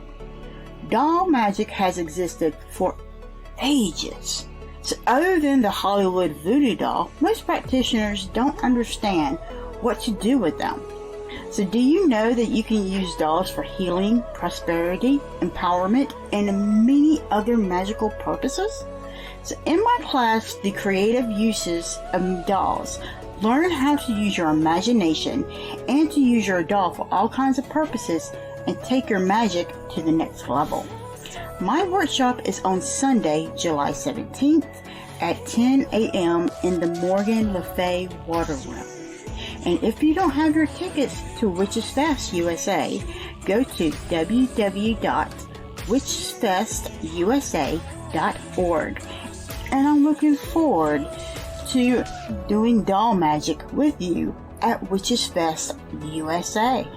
A: Doll magic has existed for ages. So other than the Hollywood voodoo doll, most practitioners don't understand what to do with them. So do you know that you can use dolls for healing, prosperity, empowerment, and many other magical purposes? So in my class, The Creative Uses of Dolls, learn how to use your imagination and to use your doll for all kinds of purposes and take your magic to the next level. My workshop is on Sunday, July 17th at 10 a.m. in the Morgan Le Fay Water Room. And if you don't have your tickets to Witchsfest USA, go to www.witchesfestusa.org. And I'm looking forward to doing doll magic with you at Witchsfest USA.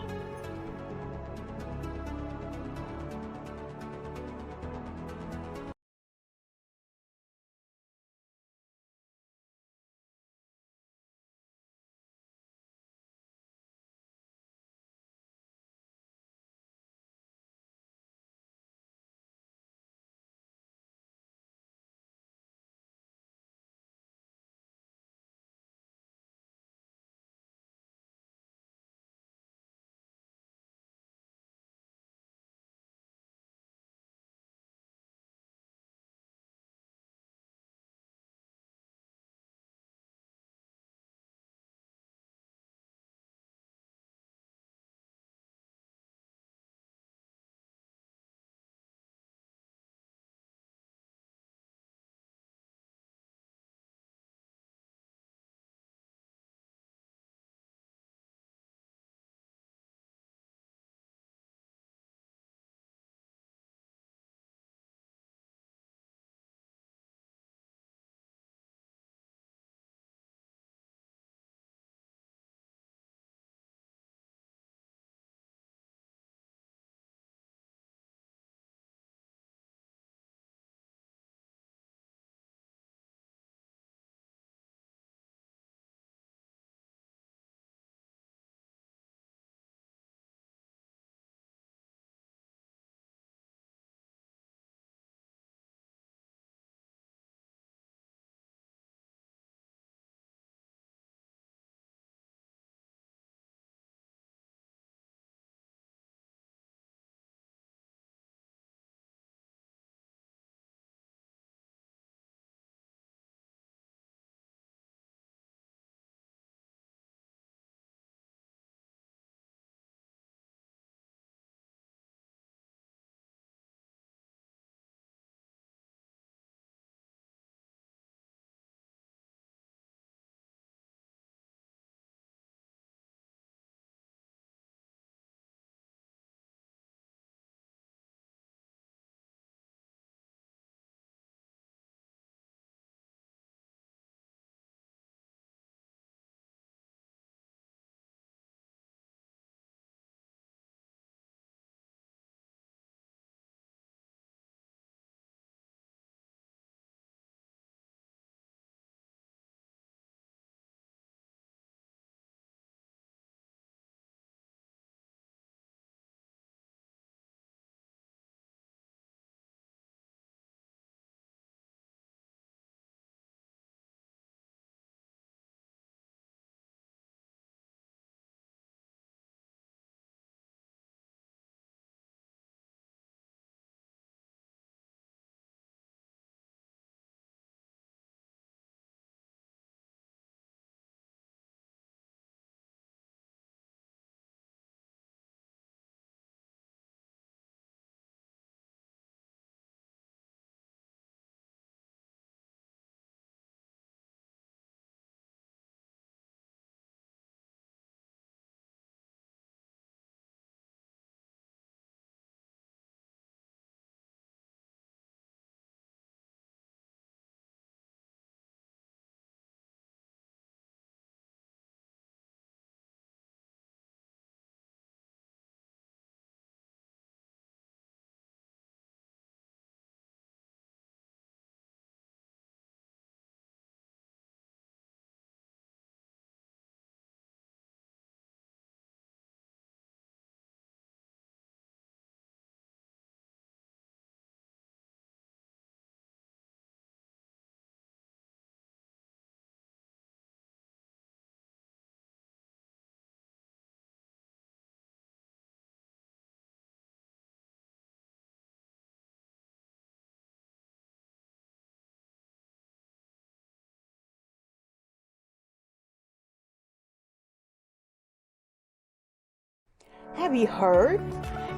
A: Have you heard?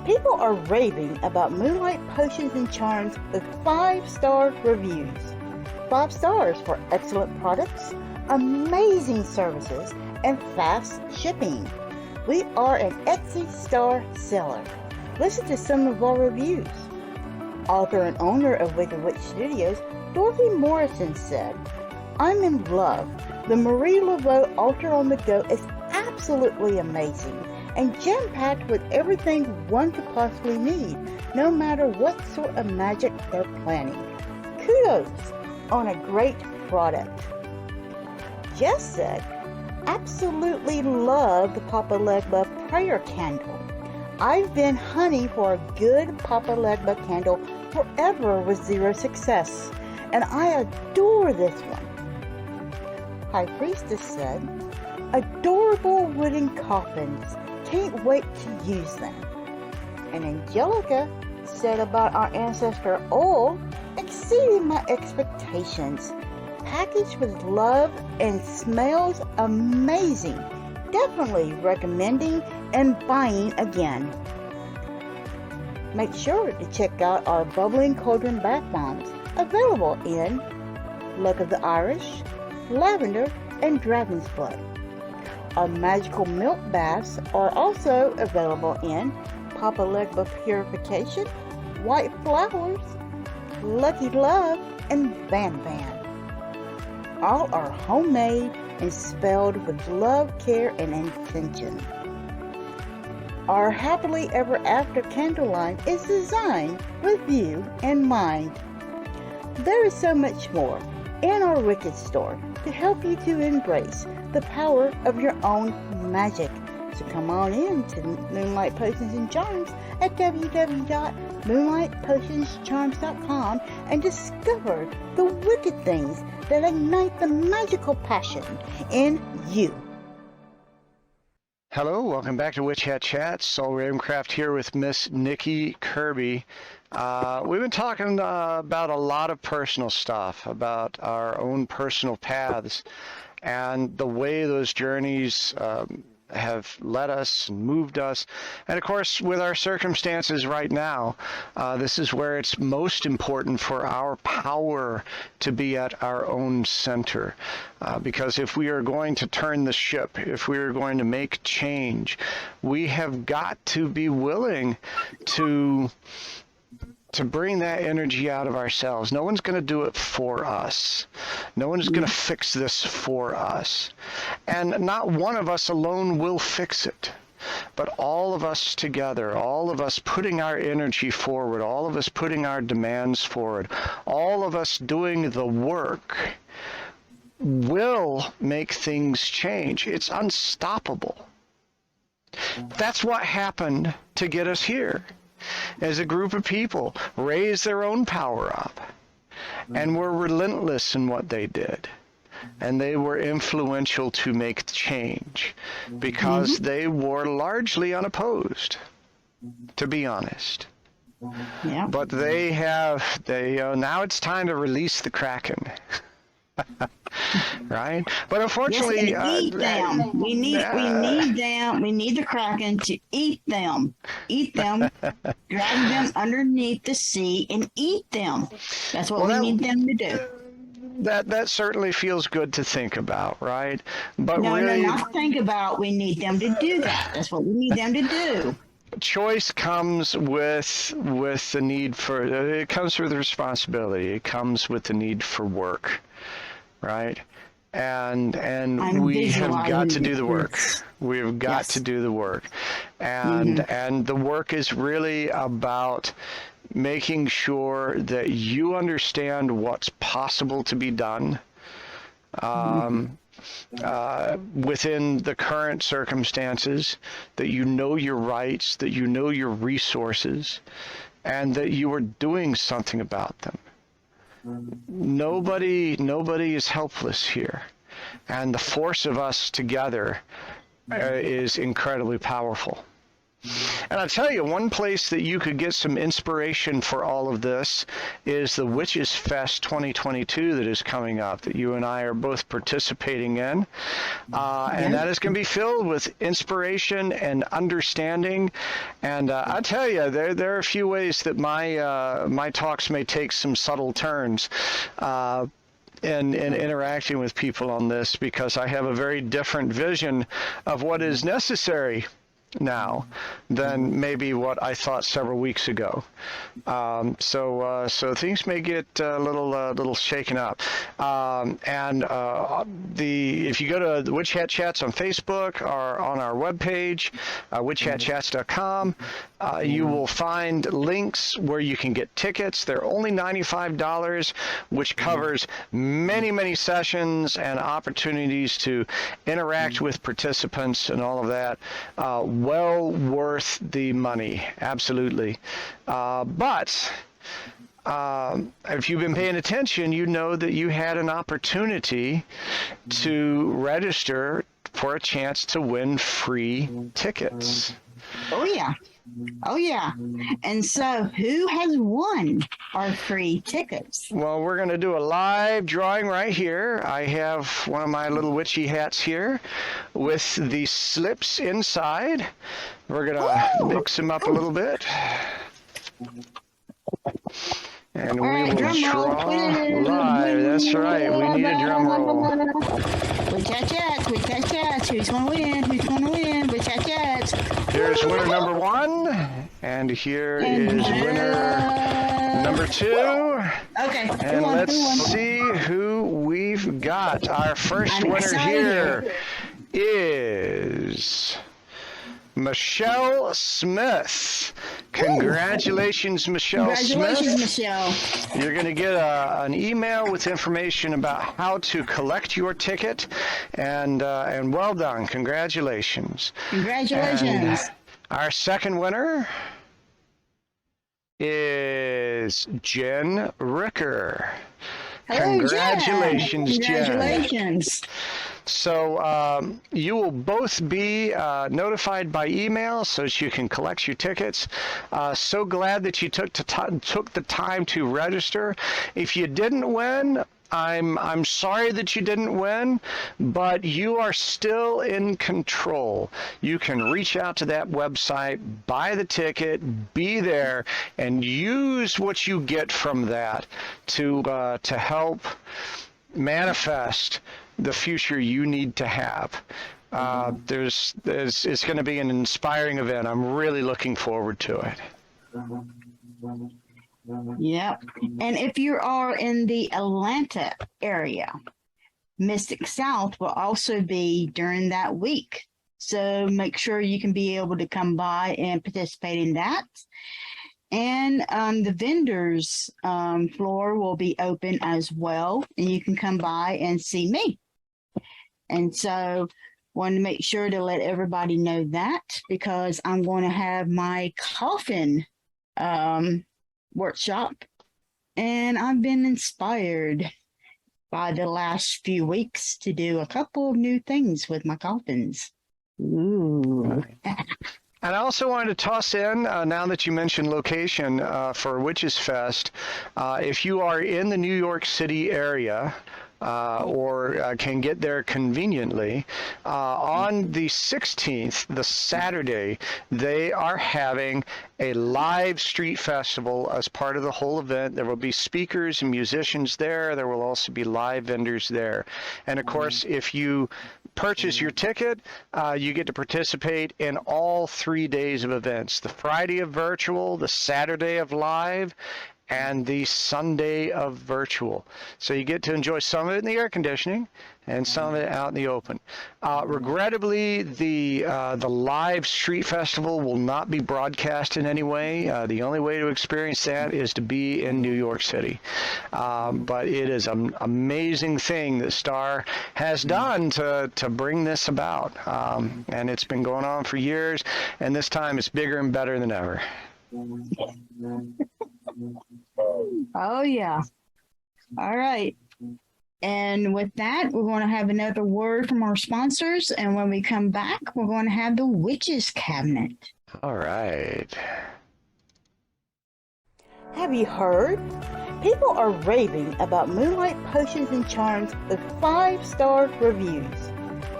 A: People are raving about Moonlight potions and charms with 5-star reviews. 5 stars for excellent products, amazing services, and fast shipping. We are an Etsy star seller. Listen to some of our reviews. Author and owner of Wicked Witch Studios, Dorothy Morrison said, "I'm in love. The Marie Laveau Altar on the Go is absolutely amazing and jam-packed with everything one could possibly need, no matter what sort of magic they're planning. Kudos on a great product." Jess said, "Absolutely love the Papa Legba prayer candle. I've been hunting for a good Papa Legba candle forever with zero success, and I adore this one." High Priestess said, "Adorable wooden coffins. Can't wait to use them." And Angelica said about our ancestor oil, "Exceeding my expectations. Packaged with love and smells amazing. Definitely recommending and buying again." Make sure to check out our Bubbling Cauldron bath bombs, available in Luck of the Irish, Lavender, and Dragon's Blood. Our magical milk baths are also available in Papa Legba Purification, White Flowers, Lucky Love, and Bam Bam. All are homemade and spelled with love, care, and intention. Our Happily Ever After candle line is designed with you in mind. There is so much more in our Wicked store to help you to embrace the power of your own magic. So come on in to Moonlight Potions and Charms at www.moonlightpotionscharms.com and discover the wicked things that ignite the magical passion in you.
B: Hello, welcome back to Witch Hat Chats. Saul Ravencraft here with Miss Nikki Kirby. We've been talking about a lot of personal stuff, about our own personal paths, and the way those journeys have led us and moved us. And of course, with our circumstances right now, this is where it's most important for our power to be at our own center. Because if we are going to turn the ship, if we are going to make change, we have got to be willing to bring that energy out of ourselves. No one's going to do it for us. No one's going to fix this for us. And not one of us alone will fix it. But all of us together, all of us putting our energy forward, all of us putting our demands forward, all of us doing the work will make things change. It's unstoppable. That's what happened to get us here. As a group of people raised their own power up and were relentless in what they did. And they were influential to make change because they were largely unopposed, to be honest.
A: Yeah.
B: But now it's time to release the Kraken. Right? But unfortunately,
A: yes, eat them. We need them. We need the Kraken to eat them, drag them underneath the sea and eat them. That's what we need them to do.
B: That certainly feels good to think about, right? But
A: no,
B: really,
A: not think about. We need them to do that. That's what we need them to do.
B: Choice comes with the need for. It comes with responsibility. It comes with the need for work, right? And we have got to do the work. We have got to do the work, and the work is really about making sure that you understand what's possible to be done within the current circumstances, that you know your rights, that you know your resources, and that you are doing something about them. Nobody is helpless here, and the force of us together is incredibly powerful. And I'll tell you, one place that you could get some inspiration for all of this is the Witchsfest 2022 that is coming up, that you and I are both participating in. And that is going to be filled with inspiration and understanding. And I'll tell you, there are a few ways that my talks may take some subtle turns. In interacting with people on this, because I have a very different vision of what is necessary now than maybe what I thought several weeks ago. So things may get a little shaken up. If you go to the Witch Hat Chats on Facebook or on our webpage, witchhatchats.com, you will find links where you can get tickets. They're only $95, which covers many, many sessions and opportunities to interact with participants and all of that. Well worth the money, absolutely. But if you've been paying attention, you know that you had an opportunity to register for a chance to win free tickets.
A: Oh, yeah. Oh, yeah. And so who has won our free tickets?
B: Well, we're going to do a live drawing right here. I have one of my little witchy hats here with the slips inside. We're going to mix them up a little bit. And we will draw live. That's right. We need a drum roll.
A: Witch Hat Chats. Who's going to win? Witch Hat Chats.
B: Here's winner number 1. And here is winner number 2.
A: Okay.
B: And let's see who we've got. Our first winner here is Michelle Smith. Congratulations, Michelle Smith.
A: Congratulations, Michelle.
B: You're going to get an email with information about how to collect your ticket, and well done. Congratulations.
A: Congratulations.
B: And our second winner is Jen Ricker.
A: Hello,
B: Congratulations, Jen.
A: Congratulations.
B: So you will both be notified by email so that you can collect your tickets. So glad that you took the time to register. If you didn't win, I'm sorry that you didn't win, but you are still in control. You can reach out to that website, buy the ticket, be there, and use what you get from that to help manifest the future you need to have. It's going to be an inspiring event. I'm really looking forward to it.
A: Yep. And if you are in the Atlanta area, Mystic South will also be during that week. So make sure you can be able to come by and participate in that. And the vendors floor will be open as well. And you can come by and see me. And so want to make sure to let everybody know that, because I'm going to have my coffin workshop. And I've been inspired by the last few weeks to do a couple of new things with my coffins. Ooh.
B: And I also wanted to toss in, now that you mentioned location for Witchsfest, if you are in the New York City area, or can get there conveniently, on the 16th, the Saturday, they are having a live street festival as part of the whole event. There will be speakers and musicians there. There will also be live vendors there. And of course, if you purchase your ticket, you get to participate in all 3 days of events: the Friday of virtual, the Saturday of live, and the Sunday of virtual. So you get to enjoy some of it in the air conditioning and some of it out in the open. Regrettably, the live street festival will not be broadcast in any way. The only way to experience that is to be in New York City. But it is an amazing thing that Star has done to bring this about. And it's been going on for years, and this time it's bigger and better than ever.
A: Oh, yeah. All right. And with that, we're going to have another word from our sponsors. And when we come back, we're going to have the Witches Cabinet.
B: All right.
A: Have you heard? People are raving about Moonlight Potions and Charms with 5-star reviews.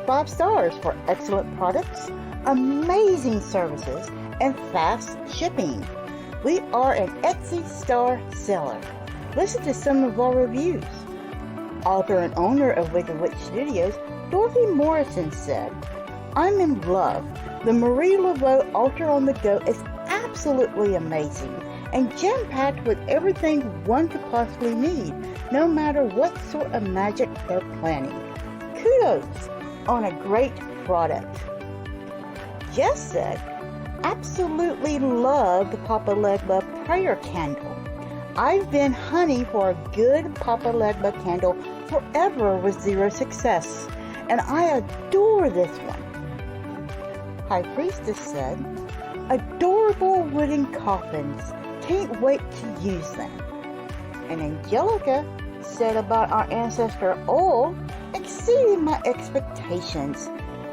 A: 5 stars for excellent products, amazing services, and fast shipping. We are an Etsy star seller. Listen to some of our reviews. Author and owner of Wicked Witch Studios, Dorothy Morrison said, "I'm in love. The Marie Laveau Altar on the Go is absolutely amazing and jam-packed with everything one could possibly need, no matter what sort of magic they're planning. Kudos on a great product." Jess said, "Absolutely love the Papa Legba prayer candle. I've been hunting for a good Papa Legba candle forever with zero success, and I adore this one." High Priestess said, "Adorable wooden coffins. Can't wait to use them." And Angelica said about our ancestor oil, "Exceeded my expectations.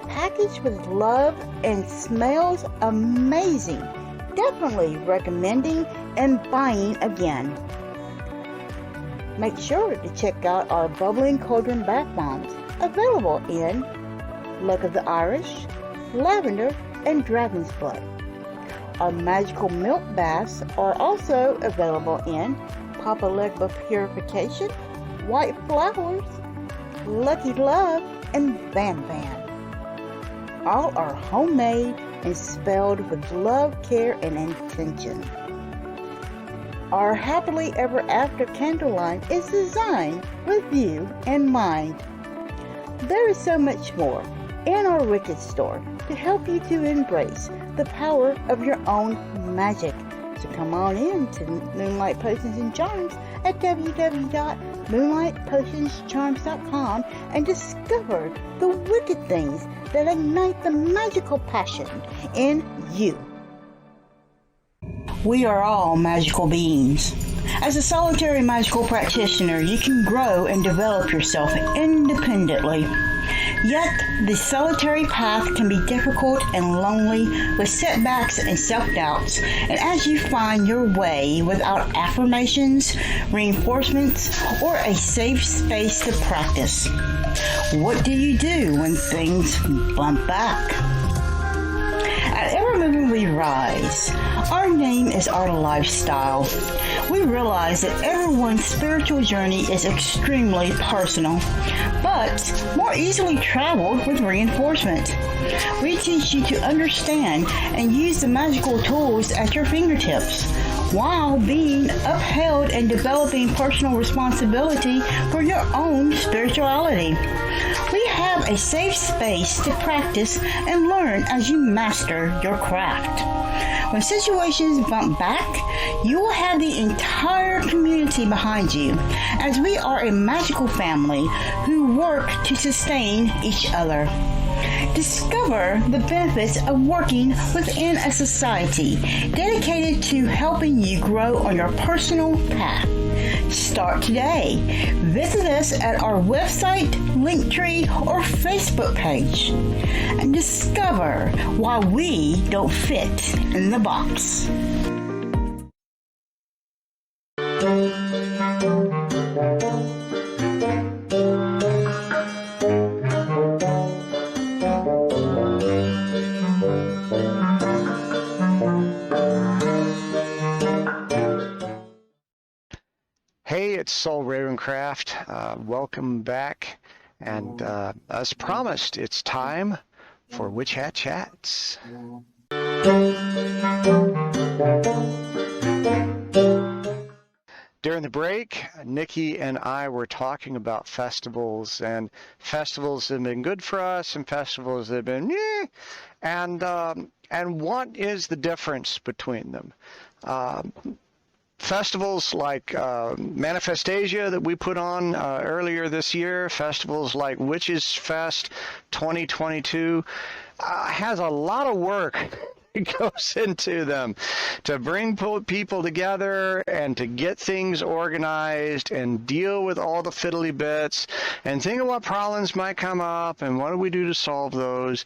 A: Packaged with love and smells amazing. Definitely recommending and buying again." Make sure to check out our Bubbling Cauldron bath bombs, available in Luck of the Irish, Lavender, and Dragon's Blood. Our magical milk baths are also available in Papa Legba Purification, White Flowers, Lucky Love, and Van Van. All are homemade and spelled with love, care, and intention. Our Happily Ever After candle line is designed with you in mind. There is so much more in our Wicked store to help you to embrace the power of your own magic. So come on in to Moonlight Potions and Charms at www.moonlightpotionscharms.com and discover the wicked things that ignite the magical passion in you. We are all magical beings. As a solitary magical practitioner, you can grow and develop yourself independently. Yet, the solitary path can be difficult and lonely with setbacks and self-doubts, and as you find your way without affirmations, reinforcements, or a safe space to practice, what do you do when things bump back? At Evermoving We Rise, our name is our lifestyle. We realize that everyone's spiritual journey is extremely personal, but more easily traveled with reinforcement. We teach you to understand and use the magical tools at your fingertips, while being upheld and developing personal responsibility for your own spirituality. We have a safe space to practice and learn as you master your craft. When situations bump back, you will have the entire community behind you, as we are a magical family who work to sustain each other. Discover the benefits of working within a society dedicated to helping you grow on your personal path. Start today. Visit us at our website, Linktree, or Facebook page and discover why we don't fit in the box.
B: Hey, it's Saul Ravencraft. Welcome back. And as promised, it's time for Witch Hat Chats. During the break, Nikki and I were talking about festivals, and festivals that have been good for us and festivals that have been and what is the difference between them? Festivals like Manifestasia that we put on earlier this year, festivals like Witchsfest 2022, has a lot of work goes into them to bring people together and to get things organized and deal with all the fiddly bits and think of what problems might come up and what do we do to solve those.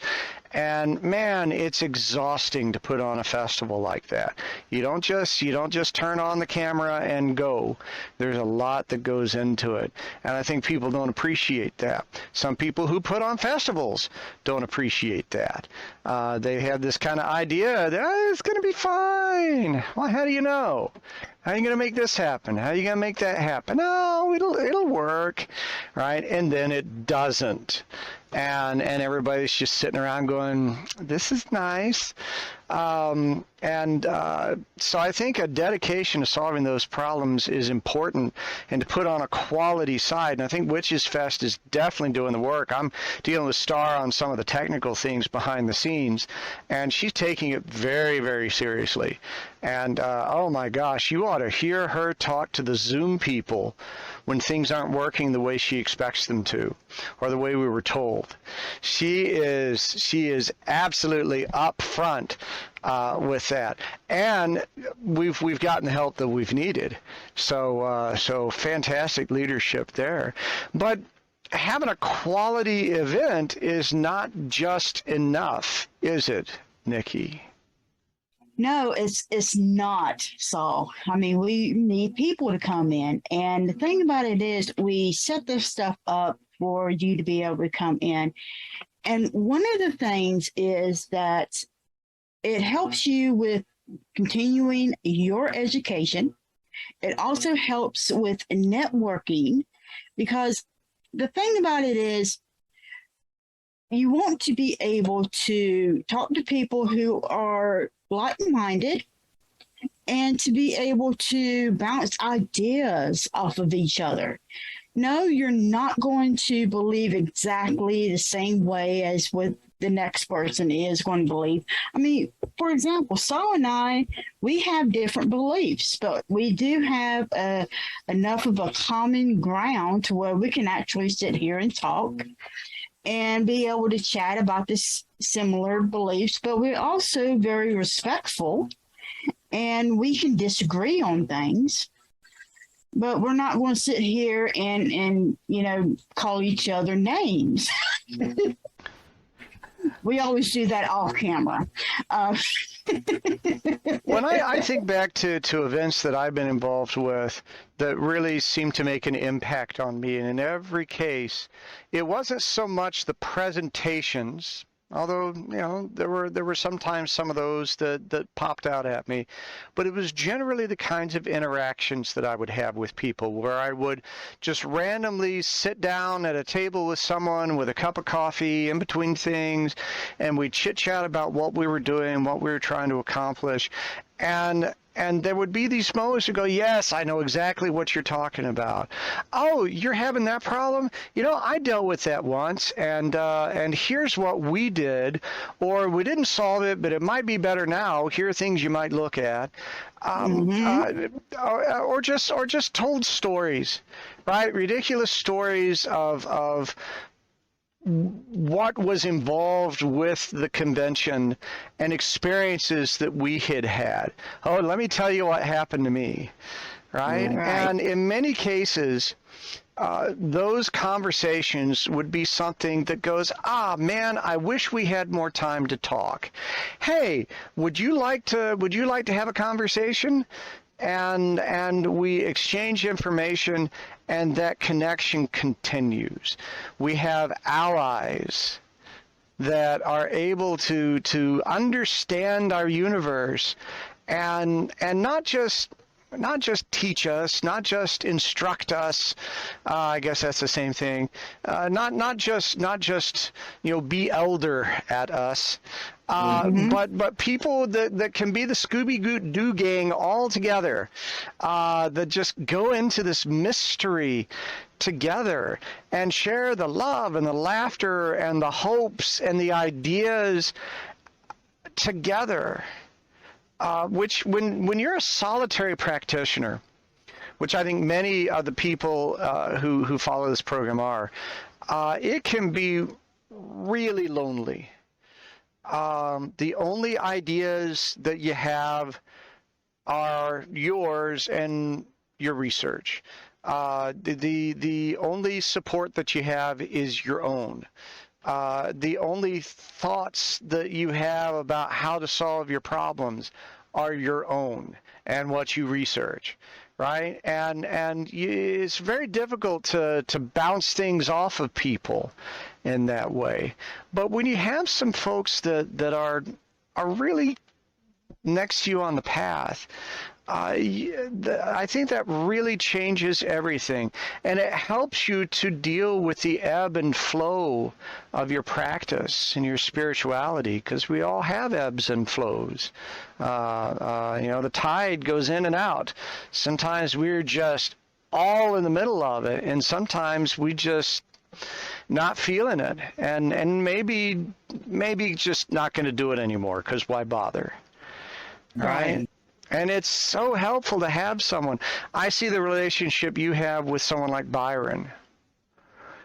B: And man, it's exhausting to put on a festival like that. You don't just turn on the camera and go. There's a lot that goes into it. And I think people don't appreciate that. Some people who put on festivals don't appreciate that. They have this kind of idea that it's going to be fine. Well, how do you know? How are you going to make this happen? How are you going to make that happen? No, it'll work, right? And then it doesn't. And everybody's just sitting around going, this is nice. So I think a dedication to solving those problems is important, and to put on a quality side. And I think Witchsfest is definitely doing the work. I'm dealing with Star on some of the technical things behind the scenes, and she's taking it very, very seriously. And oh my gosh, you ought to hear her talk to the Zoom people when things aren't working the way she expects them to, or the way we were told. She is absolutely upfront with that, and we've gotten the help that we've needed. So fantastic leadership there. But having a quality event is not just enough, is it, Nikki?
A: No, it's not, Saul. I mean, we need people to come in. And the thing about it is we set this stuff up for you to be able to come in. And one of the things is that it helps you with continuing your education. It also helps with networking, because the thing about it is you want to be able to talk to people who are like-minded and to be able to bounce ideas off of each other. No, you're not going to believe exactly the same way as what the next person is going to believe. I mean, for example, Saul and I, we have different beliefs, but we do have enough of a common ground to where we can actually sit here and talk and be able to chat about this similar beliefs, but we're also very respectful, and we can disagree on things, but we're not going to sit here and call each other names. We always do that off camera.
B: When I think back to events that I've been involved with that really seem to make an impact on me, and in every case, it wasn't so much the presentations, although there were sometimes some of those that popped out at me, but it was generally the kinds of interactions that I would have with people, where I would just randomly sit down at a table with someone with a cup of coffee in between things, and we'd chit chat about what we were doing, what we were trying to accomplish, and there would be these moments to go, yes, I know exactly what you're talking about. Oh, you're having that problem? I dealt with that once, and here's what we did, or we didn't solve it, but it might be better now. Here are things you might look at, or just told stories, right? Ridiculous stories of what was involved with the convention and experiences that we had had. Oh, let me tell you what happened to me, right? And in many cases, those conversations would be something that goes, man, I wish we had more time to talk. Hey, would you like to have a conversation? And we exchange information, and that connection continues. We have allies that are able to understand our universe and not just teach us, not just instruct us. I guess that's the same thing. Not just be elder at us. But people that can be the Scooby-Doo gang all together, that just go into this mystery together and share the love and the laughter and the hopes and the ideas together. Which when you're a solitary practitioner, which I think many of the people who follow this program are, it can be really lonely. the only ideas that you have are yours and your research. The only support that you have is your own. The only thoughts that you have about how to solve your problems are your own and what you research, right? It's very difficult to bounce things off of people in that way. But when you have some folks that are really next to you on the path, I think that really changes everything, and it helps you to deal with the ebb and flow of your practice and your spirituality, because we all have ebbs and flows. The tide goes in and out. Sometimes we're just all in the middle of it, and sometimes we just not feeling it, and maybe just not going to do it anymore, because why bother? Right. And it's so helpful to have someone. I see the relationship you have with someone like Byron,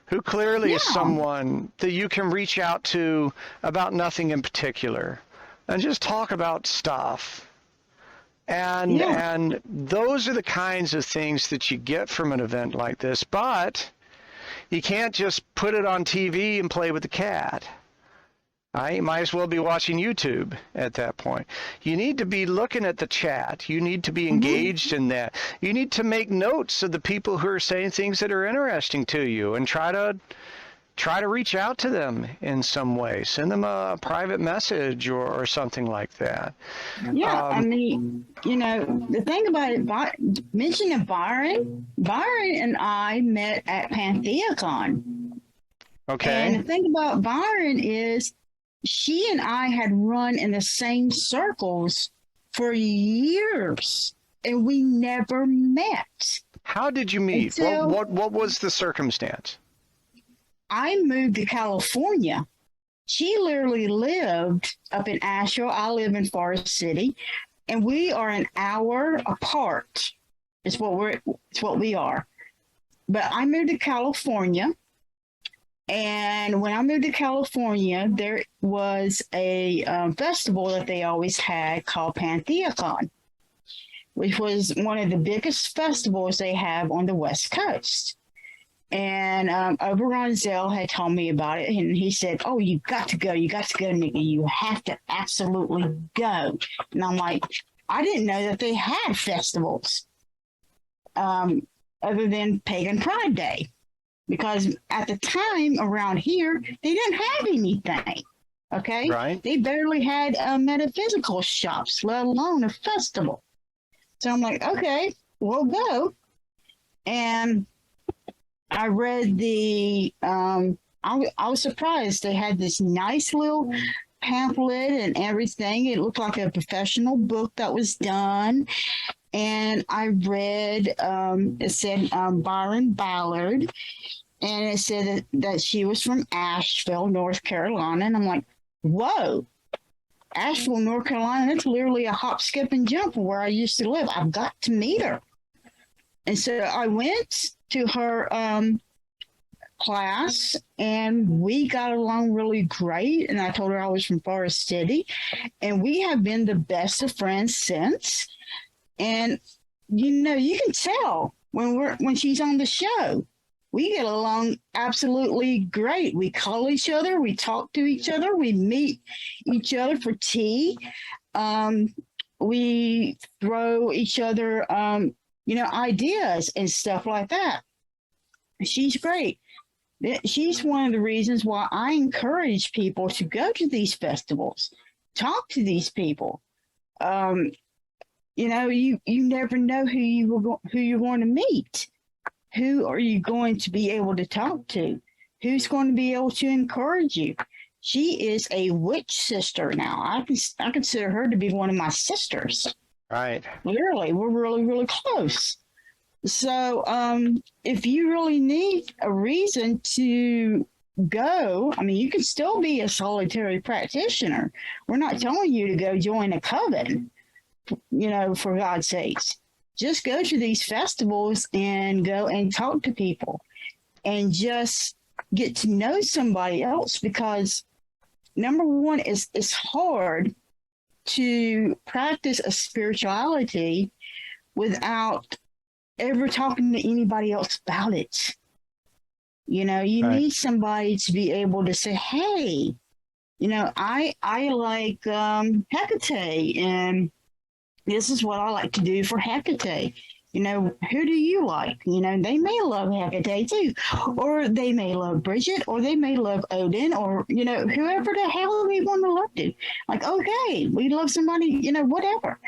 B: who clearly is someone that you can reach out to about nothing in particular and just talk about stuff. And those are the kinds of things that you get from an event like this. But you can't just put it on TV and play with the cat. You might as well be watching YouTube at that point. You need to be looking at the chat. You need to be engaged in that. You need to make notes of the people who are saying things that are interesting to you, and try to reach out to them in some way. Send them a private message or something like that.
A: Yeah, the thing about it, mentioning Byron and I met at PantheaCon.
B: Okay.
A: And the thing about Byron is, she and I had run in the same circles for years, and we never met.
B: How did you meet? What was the circumstance?
A: I moved to California. She literally lived up in Asheville. I live in Forest City, and we are an hour apart. It's what we are. But I moved to California. And when I moved to California, there was a festival that they always had called PantheaCon, which was one of the biggest festivals they have on the West Coast. And Oberon Zell had told me about it, and he said, "Oh, you got to go, Nikki. You have to absolutely go." And I'm like, I didn't know that they had festivals other than Pagan Pride Day. Because at the time around here, they didn't have anything, okay?
B: Right.
A: They barely had metaphysical shops, let alone a festival. So I'm like, okay, we'll go. And I read I was surprised. They had this nice little pamphlet and everything. It looked like a professional book that was done. And I read, it said Byron Ballard, and it said that she was from Asheville, North Carolina. And I'm like, whoa, Asheville, North Carolina, that's literally a hop, skip, and jump from where I used to live. I've got to meet her. And so I went to her class, and we got along really great. And I told her I was from Forest City, and we have been the best of friends since. And you can tell when she's on the show. We get along absolutely great. We call each other, we talk to each other, we meet each other for tea. We throw each other ideas and stuff like that. She's great. She's one of the reasons why I encourage people to go to these festivals, talk to these people. You never know who you're going to meet. Who are you going to be able to talk to? Who's going to be able to encourage you? She is a witch sister now. I consider her to be one of my sisters.
B: Right.
A: Literally, we're really, really close. So if you really need a reason to go, you can still be a solitary practitioner. We're not telling you to go join a coven, for God's sakes. Just go to these festivals and go and talk to people and just get to know somebody else, because number one is it's hard to practice a spirituality without ever talking to anybody else about it. You know, you
B: Right.
A: need somebody to be able to say, hey, you know, I like Hecate, and this is what I like to do for Hecate. You know, who do you like? You know, they may love Hecate too, or they may love Bridget, or they may love Odin, or, you know, whoever the hell they want to love to. Like, okay, we love somebody, you know, whatever.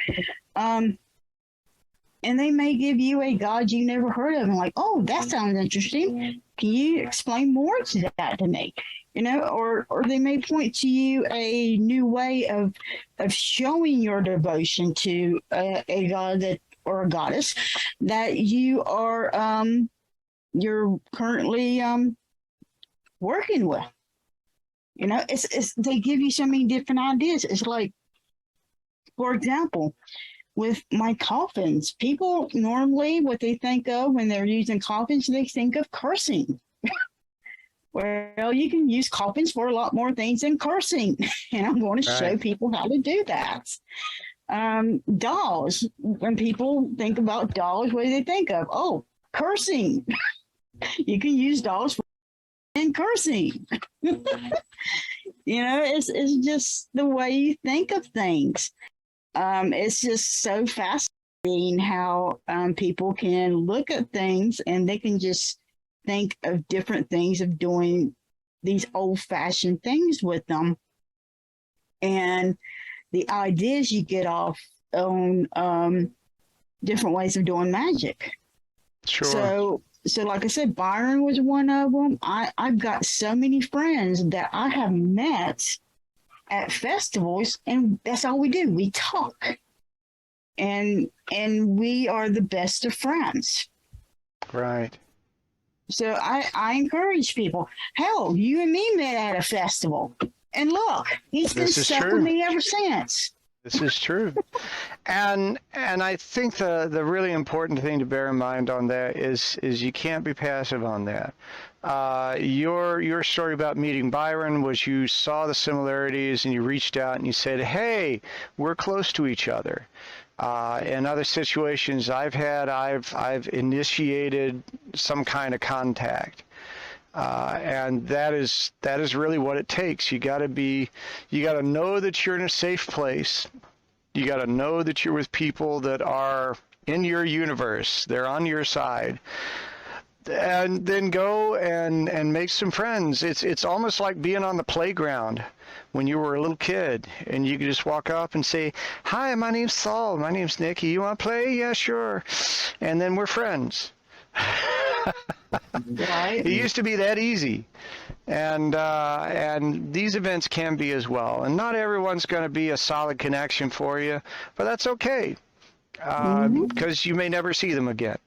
A: And they may give you a god you never heard of, and like, oh, that sounds interesting. Can you explain more to that to me? You know, or they may point to you a new way of showing your devotion to a god that or a goddess that you are you're currently working with. You know, it's they give you so many different ideas. It's like, for example, with my coffins, people normally what they think of when they're using coffins, they think of cursing. Well, you can use coffins for a lot more things than cursing, and I'm going to show people how to do that. Dolls, when people think about dolls, what do they think of? Oh, cursing. You can use dolls for and cursing. You know, it's just the way you think of things. It's just so fascinating how people can look at things and they can just think of different things of doing these old-fashioned things with them, and the ideas you get off on different ways of doing magic.
B: Sure.
A: So like I said, Byron was one of them. I've got so many friends that I have met at festivals, and that's all we do. We talk, and we are the best of friends.
B: Right.
A: So I encourage people. Hell, you and me met at a festival, and look, he's been stuck with me ever since.
B: This is true. And I think the really important thing to bear in mind on that is you can't be passive on that. Your story about meeting Byron was you saw the similarities and you reached out and you said, hey, we're close to each other. In other situations I've initiated some kind of contact. And that is really what it takes. You got to know that you're in a safe place. You got to know that you're with people that are in your universe. They're on your side. And then go and make some friends. It's almost like being on the playground when you were a little kid and you could just walk up and say, hi, my name's Saul. My name's Nikki. You want to play? Yeah, sure. And then we're friends.
A: Right.
B: It used to be that easy, and these events can be as well. And not everyone's going to be a solid connection for you, but that's okay, because you may never see them again.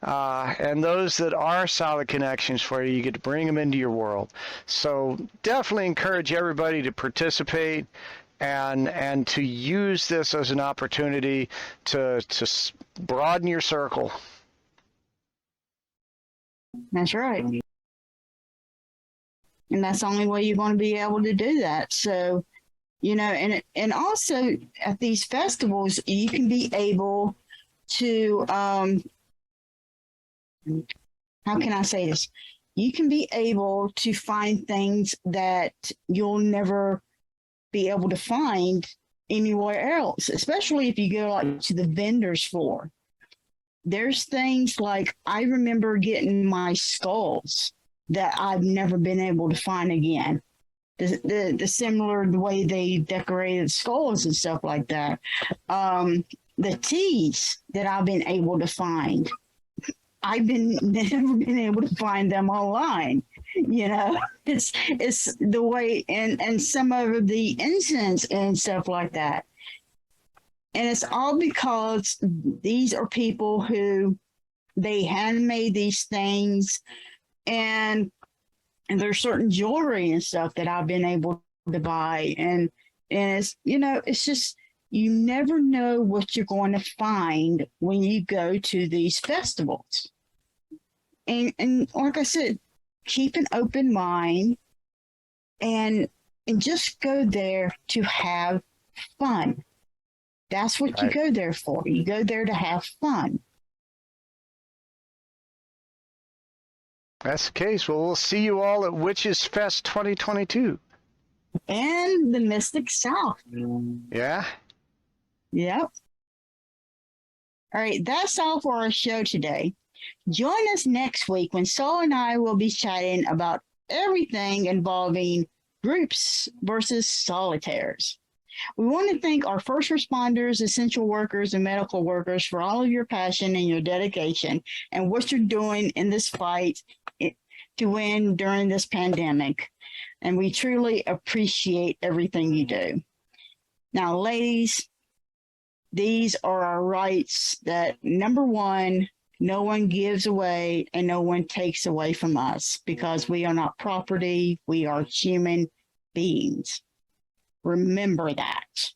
B: And those that are solid connections for you, you get to bring them into your world. So definitely encourage everybody to participate and to use this as an opportunity to broaden your circle.
A: That's right. And that's the only way you're going to be able to do that. So, you know, and also at these festivals, you can be able to, how can I say this? You can be able to find things that you'll never be able to find anywhere else, especially if you go like to the vendors floor. There's things like I remember getting my skulls that I've never been able to find again. The similar the way they decorated skulls and stuff like that. The teas that I've been able to find, I've never been able to find them online. You know, it's the way and some of the incense and stuff like that. And it's all because these are people who they handmade these things, and there's certain jewelry and stuff that I've been able to buy. And it's, you know, it's just, you never know what you're going to find when you go to these festivals. And like I said, keep an open mind and and just go there to have fun. That's what you
B: Right.
A: go there for. You go there to have fun.
B: That's the case. Well, we'll see you all at Witchsfest 2022.
A: And the Mystic South.
B: Yeah?
A: Yep. All right, that's all for our show today. Join us next week when Saul and I will be chatting about everything involving groups versus solitaires. We want to thank our first responders, essential workers, and medical workers for all of your passion and your dedication and what you're doing in this fight to win during this pandemic. And we truly appreciate everything you do. Now, ladies, these are our rights that, number one, no one gives away and no one takes away from us, because we are not property. We are human beings. Remember that.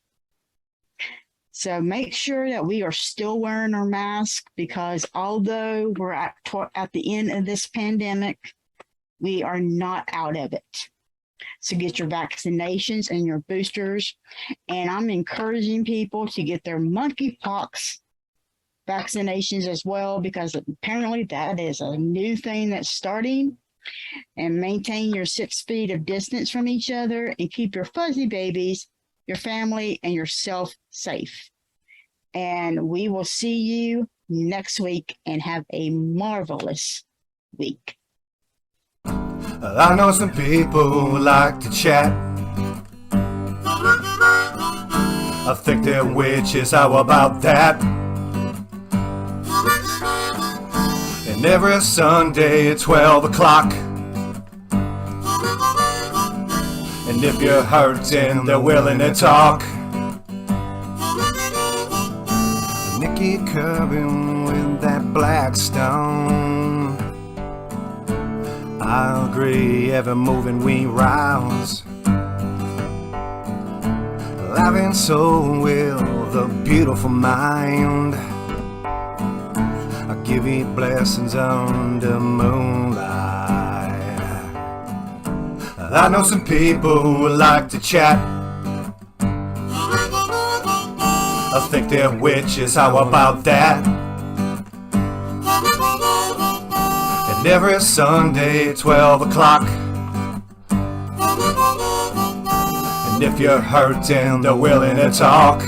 A: So make sure that we are still wearing our mask, because although we're at the end of this pandemic, we are not out of it. So get your vaccinations and your boosters. And I'm encouraging people to get their monkeypox vaccinations as well, because apparently that is a new thing that's starting. And maintain your 6 feet of distance from each other and keep your fuzzy babies, your family, and yourself safe. And we will see you next week, and have a marvelous week.
C: I know some people who like to chat. I think they're witches, how about that? And every Sunday at 12 o'clock. And if you're hurting, they're willing to talk. Nikki Kirby with that black stone. I agree, Evermoving We Rise. Live and soul with a beautiful mind. I give you blessings under moonlight. I know some people who like to chat. I think they're witches, how about that? And every Sunday at 12 o'clock. And if you're hurting, they're willing to talk.